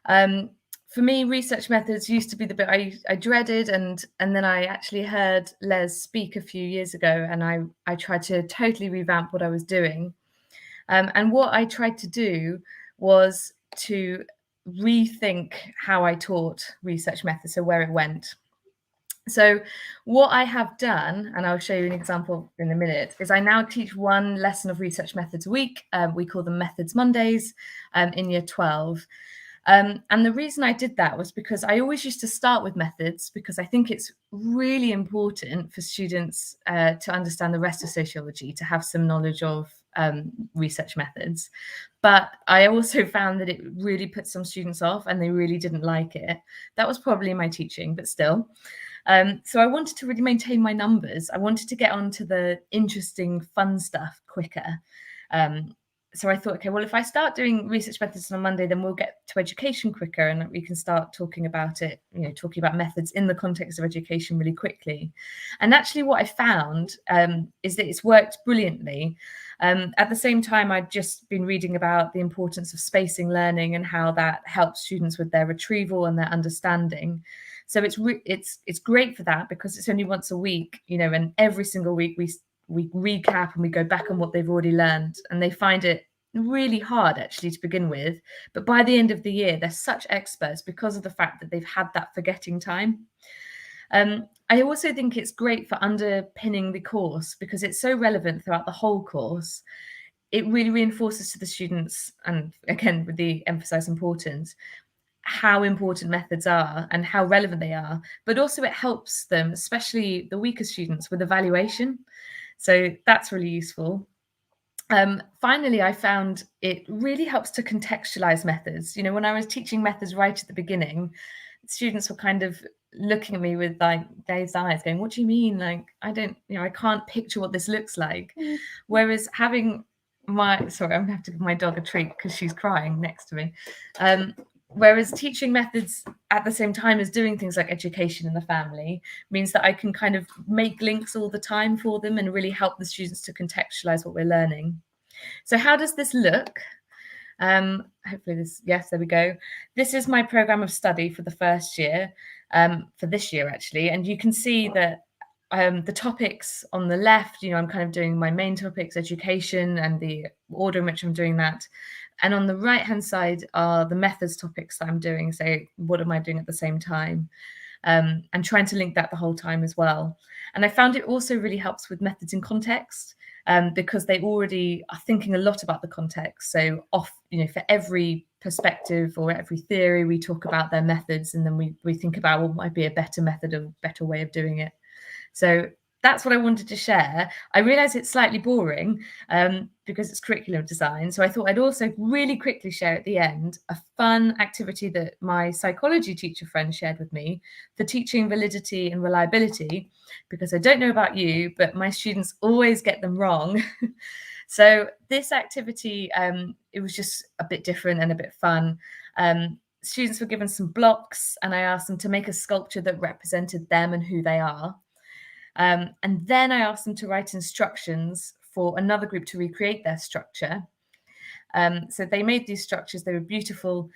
For me, research methods used to be the bit I dreaded, and then I actually heard Les speak a few years ago, and I tried to totally revamp what I was doing. And what I tried to do was to rethink how I taught research methods, so where it went. So what I have done, and I'll show you an example in a minute, is I now teach one lesson of research methods a week. We call them Methods Mondays in year 12. And the reason I did that was because I always used to start with methods, because I think it's really important for students to understand the rest of sociology, to have some knowledge of research methods. But I also found that it really put some students off and they really didn't like it. That was probably my teaching, but still. So I wanted to really maintain my numbers. I wanted to get on to the interesting, fun stuff quicker. So I thought, okay, well, if I start doing research methods on a Monday, then we'll get to education quicker and we can start talking about it, talking about methods in the context of education really quickly. And actually what I found is that it's worked brilliantly. At the same time, I'd just been reading about the importance of spacing learning and how that helps students with their retrieval and their understanding. So it's great for that, because it's only once a week, and every single week we recap and we go back on what they've already learned, and they find it really hard actually to begin with. But by the end of the year, they're such experts because of the fact that they've had that forgetting time. I also think it's great for underpinning the course because it's so relevant throughout the whole course. It really reinforces to the students, and again, with the emphasize importance, how important methods are and how relevant they are, but also it helps them, especially the weaker students, with evaluation. So that's really useful. Finally, I found it really helps to contextualize methods. When I was teaching methods right at the beginning, students were kind of looking at me with like glazed eyes going, what do you mean? Like, I can't picture what this looks like. Whereas having sorry, I'm gonna have to give my dog a treat because she's crying next to me. Whereas teaching methods at the same time as doing things like education in the family means that I can kind of make links all the time for them and really help the students to contextualize what we're learning. So how does this look? Hopefully yes, there we go. This is my program of study for the first year, for this year actually. And you can see that the topics on the left, I'm kind of doing my main topics, education, and the order in which I'm doing that. And on the right-hand side are the methods topics that I'm doing. So what am I doing at the same time? And trying to link that the whole time as well. And I found it also really helps with methods in context because they already are thinking a lot about the context. So for every perspective or every theory, we talk about their methods, and then we think about what might be a better method or better way of doing it. So that's what I wanted to share. I realize it's slightly boring because it's curriculum design. So I thought I'd also really quickly share at the end a fun activity that my psychology teacher friend shared with me for teaching validity and reliability, because I don't know about you, but my students always get them wrong. So this activity, it was just a bit different and a bit fun. Students were given some blocks and I asked them to make a sculpture that represented them and who they are. And then I asked them to write instructions for another group to recreate their structure. So they made these structures, they were beautiful.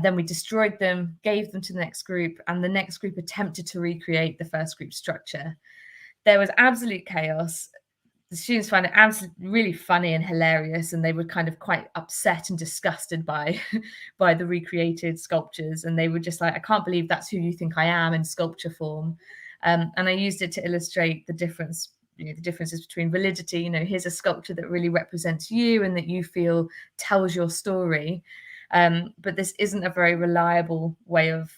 Then we destroyed them, gave them to the next group, and the next group attempted to recreate the first group's structure. There was absolute chaos. The students found it absolutely really funny and hilarious, and they were kind of quite upset and disgusted by the recreated sculptures. And they were just like, I can't believe that's who you think I am in sculpture form. And I used it to illustrate the difference, the differences between validity. Here's a sculpture that really represents you and that you feel tells your story. But this isn't a very reliable way of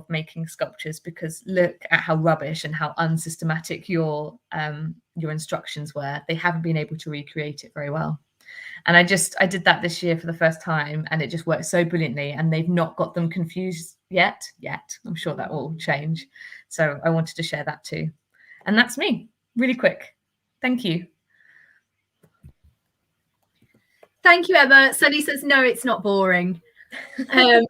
making sculptures, because look at how rubbish and how unsystematic your instructions were. They haven't been able to recreate it very well. And I did that this year for the first time, and it just worked so brilliantly, and they've not got them confused yet. I'm sure that will change. So I wanted to share that too. And that's me, really quick. Thank you. Thank you, Emma. Sunny says, no, it's not boring. I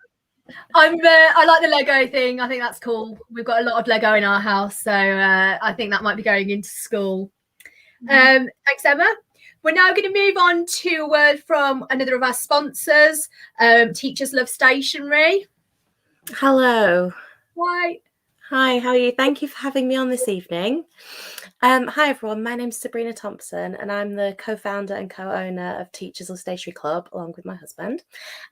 like the Lego thing. I think that's cool. We've got a lot of Lego in our house, so I think that might be going into school. Thanks, Emma. We're now going to move on to a word from another of our sponsors, Teachers Love Stationery. Hello. Hi, how are you? Thank you for having me on this evening. Hi everyone, my name's Sabrina Thompson and I'm the co-founder and co-owner of Teachers Love Stationery Club along with my husband.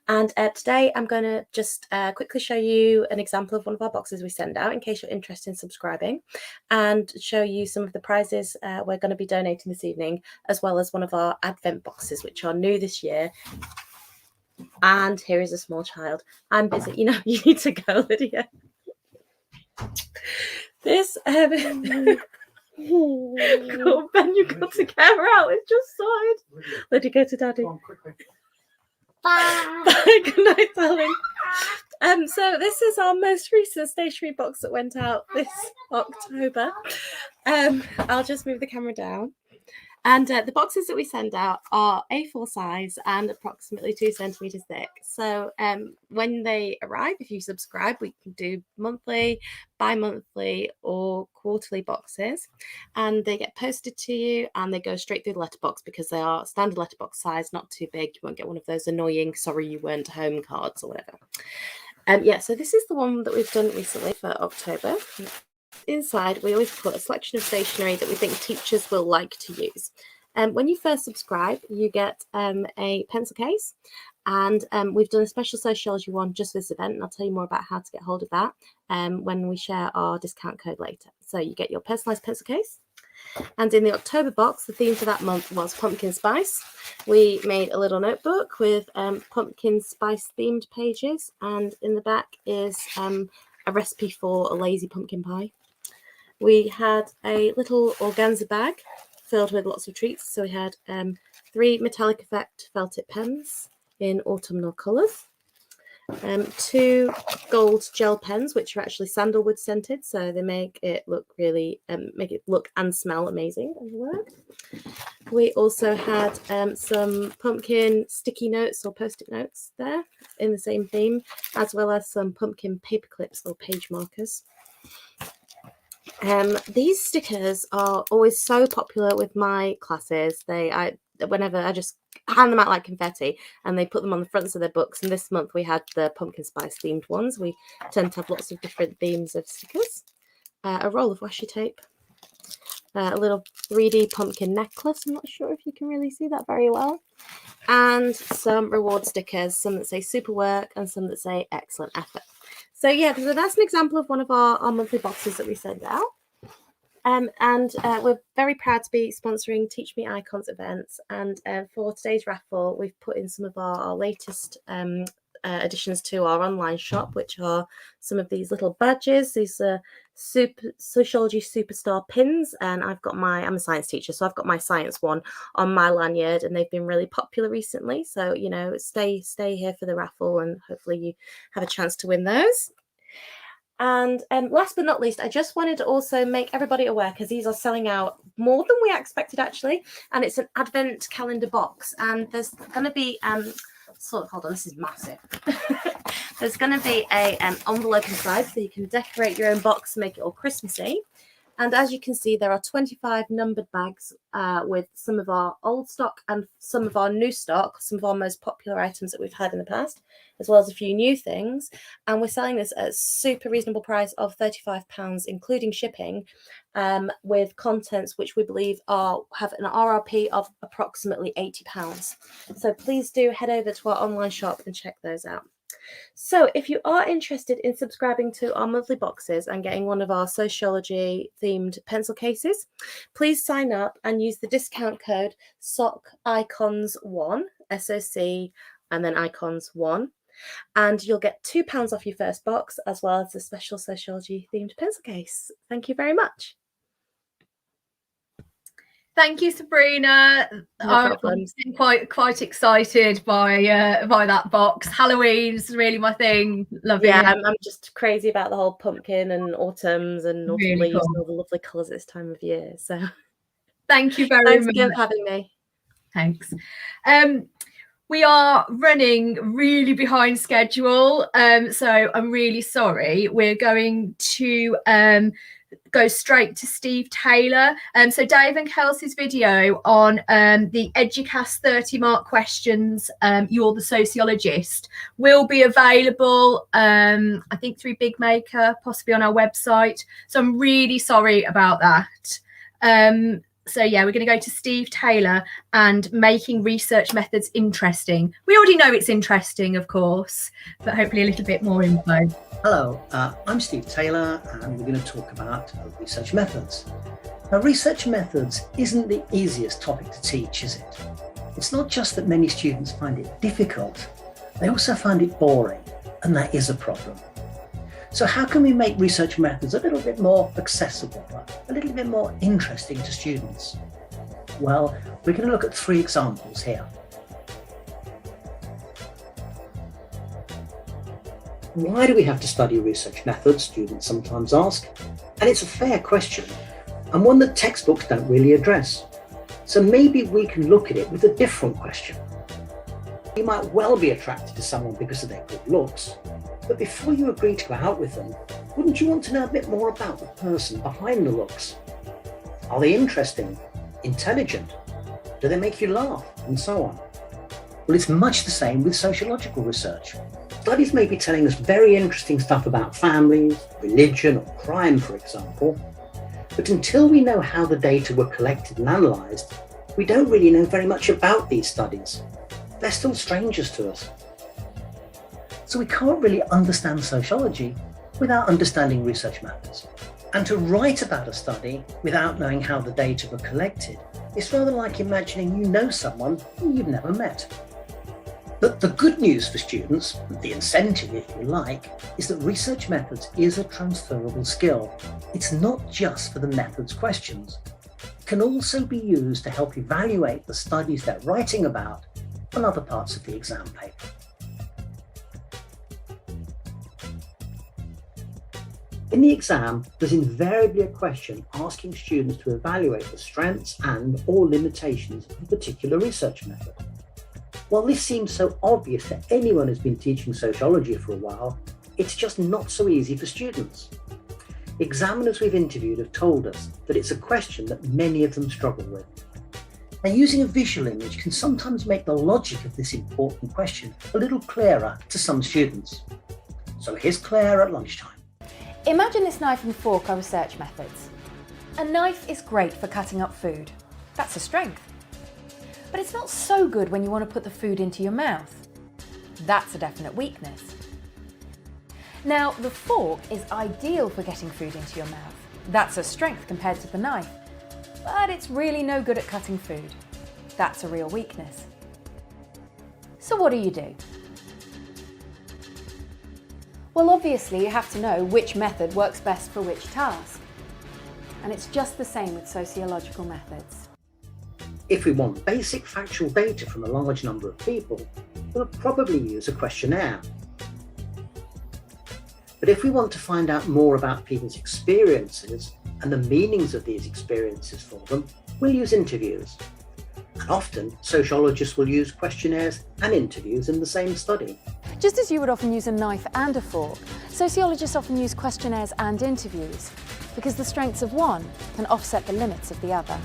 And today I'm going to just quickly show you an example of one of our boxes we send out in case you're interested in subscribing, and show you some of the prizes we're going to be donating this evening, as well as one of our Advent boxes which are new this year. And here is a small child. I'm busy. You need to go, Lydia. This oh, Ben, you've got to get her out. It's just side. Let her go to Daddy. Go on, quickly. Bye. Good night, darling. So this is our most recent stationery box that went out this October. I'll just move the camera down. And the boxes that we send out are A4 size and approximately 2 centimeters thick. So when they arrive, if you subscribe, we can do monthly, bi-monthly or quarterly boxes. And they get posted to you and they go straight through the letterbox because they are standard letterbox size, not too big. You won't get one of those annoying, sorry you weren't home cards or whatever. Yeah, so this is the one that we've done recently for October. Inside, we always put a selection of stationery that we think teachers will like to use. When you first subscribe, you get a pencil case, and we've done a special sociology one just for this event, and I'll tell you more about how to get hold of that when we share our discount code later. So you get your personalised pencil case. And in the October box, the theme for that month was pumpkin spice. We made a little notebook with pumpkin spice themed pages, and in the back is a recipe for a lazy pumpkin pie. We had a little organza bag filled with lots of treats. So we had 3 metallic effect felt tip pens in autumnal colours, 2 gold gel pens, which are actually sandalwood scented, so they make it look really, make it look and smell amazing on the work. We also had some pumpkin sticky notes or post-it notes there in the same theme, as well as some pumpkin paper clips or page markers. These stickers are always so popular with my classes. Whenever I just hand them out like confetti, and they put them on the fronts of their books. And this month we had the pumpkin spice themed ones. We tend to have lots of different themes of stickers. A roll of washi tape, a little 3D pumpkin necklace. I'm not sure if you can really see that very well. And some reward stickers, some that say super work and some that say excellent effort. So yeah, so that's an example of one of our monthly boxes that we send out. And we're very proud to be sponsoring Teach Me Icons events. And for today's raffle, we've put in some of our latest additions to our online shop, which are some of these little badges. These are Sociology Superstar pins, and I'm a science teacher, so I've got my science one on my lanyard, and they've been really popular recently. So, you know, stay here for the raffle, and hopefully you have a chance to win those. And last but not least, I just wanted to also make everybody aware, because these are selling out more than we expected, actually. And it's an advent calendar box. And there's going to be, hold on, this is massive. There's going to be a envelope inside, so you can decorate your own box and make it all Christmassy. And as you can see, there are 25 numbered bags with some of our old stock and some of our new stock, some of our most popular items that we've had in the past, as well as a few new things. And we're selling this at a super reasonable price of £35, including shipping, with contents which we believe have an RRP of approximately £80. So please do head over to our online shop and check those out. So if you are interested in subscribing to our monthly boxes and getting one of our sociology themed pencil cases, please sign up and use the discount code SOCIcons1, SOC, and then icons1, and you'll get £2 off your first box, as well as a special sociology themed pencil case. Thank you very much. Thank you, Sabrina. I'm quite excited by that box. Halloween's really my thing. Love it. Yeah, I'm just crazy about the whole pumpkin and autumns and autumn Really leaves cool. and all the lovely colours this time of year. So thank you very thanks much. again for having me. Thanks. We are running really behind schedule, so I'm really sorry. We're going to go straight to Steve Taylor. So Dave and Kelsey's video on the Educast 30-mark questions, You're the Sociologist, will be available, I think through Big Maker, possibly on our website. So I'm really sorry about that. So yeah, we're going to go to Steve Taylor and making research methods interesting. We already know it's interesting, of course, but hopefully a little bit more info. Hello, I'm Steve Taylor, and we're going to talk about research methods. Now, research methods isn't the easiest topic to teach, is it? It's not just that many students find it difficult, they also find it boring, and that is a problem. So how can we make research methods a little bit more accessible, a little bit more interesting to students? Well, we're going to look at 3 examples here. Why do we have to study research methods, students sometimes ask? And it's a fair question, and one that textbooks don't really address. So maybe we can look at it with a different question. You might well be attracted to someone because of their good looks, but before you agree to go out with them, wouldn't you want to know a bit more about the person behind the looks? Are they interesting, intelligent? Do they make you laugh? And so on. Well, it's much the same with sociological research. Studies may be telling us very interesting stuff about families, religion, or crime, for example, but until we know how the data were collected and analysed, we don't really know very much about these studies. They're still strangers to us. So we can't really understand sociology without understanding research methods. And to write about a study without knowing how the data were collected is rather like imagining you know someone whom you've never met. But the good news for students, the incentive if you like, is that research methods is a transferable skill. It's not just for the methods questions. It can also be used to help evaluate the studies they're writing about on other parts of the exam paper. In the exam, there's invariably a question asking students to evaluate the strengths and/or limitations of a particular research method. While this seems so obvious to anyone who's been teaching sociology for a while, it's just not so easy for students. Examiners we've interviewed have told us that it's a question that many of them struggle with. Now, using a visual image can sometimes make the logic of this important question a little clearer to some students. So here's Claire at lunchtime. Imagine this knife and fork are research methods. A knife is great for cutting up food. That's a strength. But it's not so good when you want to put the food into your mouth. That's a definite weakness. Now, the fork is ideal for getting food into your mouth. That's a strength compared to the knife. But it's really no good at cutting food. That's a real weakness. So what do? Well, obviously you have to know which method works best for which task. And it's just the same with sociological methods. If we want basic factual data from a large number of people, we'll probably use a questionnaire. But if we want to find out more about people's experiences and the meanings of these experiences for them, we'll use interviews. And often, sociologists will use questionnaires and interviews in the same study. Just as you would often use a knife and a fork, sociologists often use questionnaires and interviews, because the strengths of one can offset the limits of the other.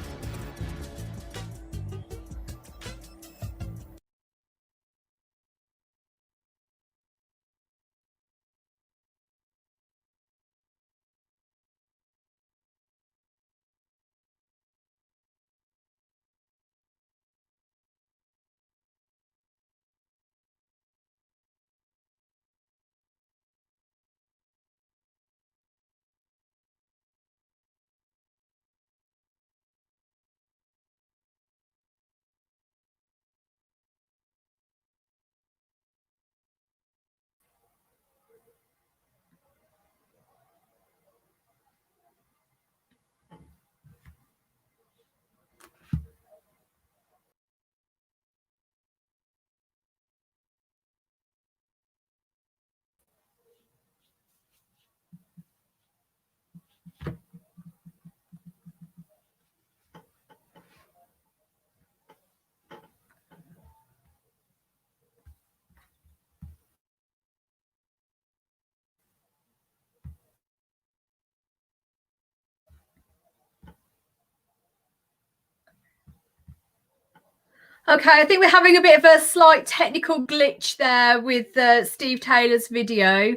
Okay, I think we're having a bit of a slight technical glitch there with Steve Taylor's video.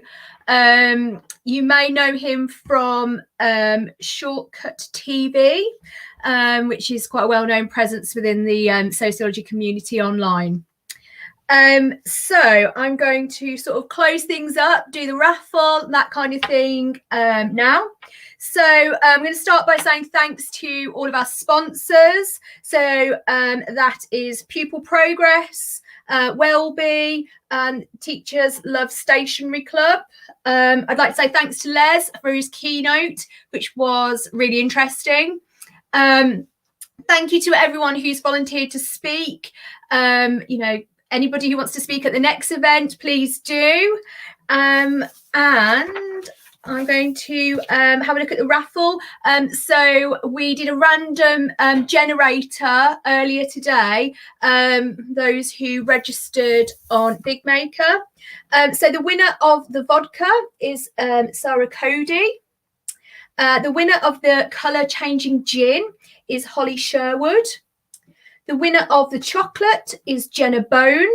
You may know him from Shortcut TV, which is quite a well-known presence within the sociology community online. So I'm going to sort of close things up, do the raffle, that kind of thing now. So I'm going to start by saying thanks to all of our sponsors. So that is Pupil Progress, Wellbe, and Teachers Love Stationery Club. I'd like to say thanks to Les for his keynote, which was really interesting. Thank you to everyone who's volunteered to speak. You know, anybody who wants to speak at the next event, please do. And I'm going to have a look at the raffle. So we did a random generator earlier today, those who registered on BigMaker. So the winner of the vodka is Sarah Cody. The winner of the colour changing gin is Holly Sherwood. The winner of the chocolate is Jenna Bone.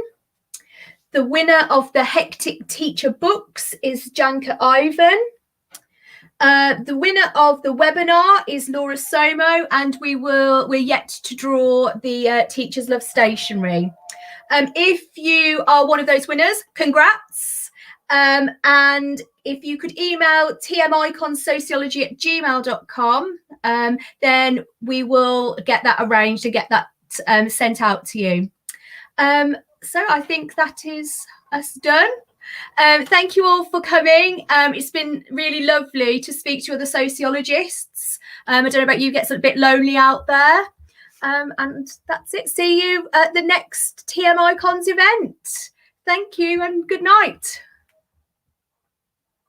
The winner of the Hectic Teacher books is Janka Ivan. The winner of the webinar is Laura Somo, and we're yet to draw the Teachers Love Stationery. If you are one of those winners, congrats. And if you could email tmiconsociology@gmail.com, then we will get that arranged and get that sent out to you. So I think that is us done. Thank you all for coming. It's been really lovely to speak to other sociologists. I don't know about you, it gets a bit lonely out there. And that's it. See you at the next TM Icons event. Thank you and good night.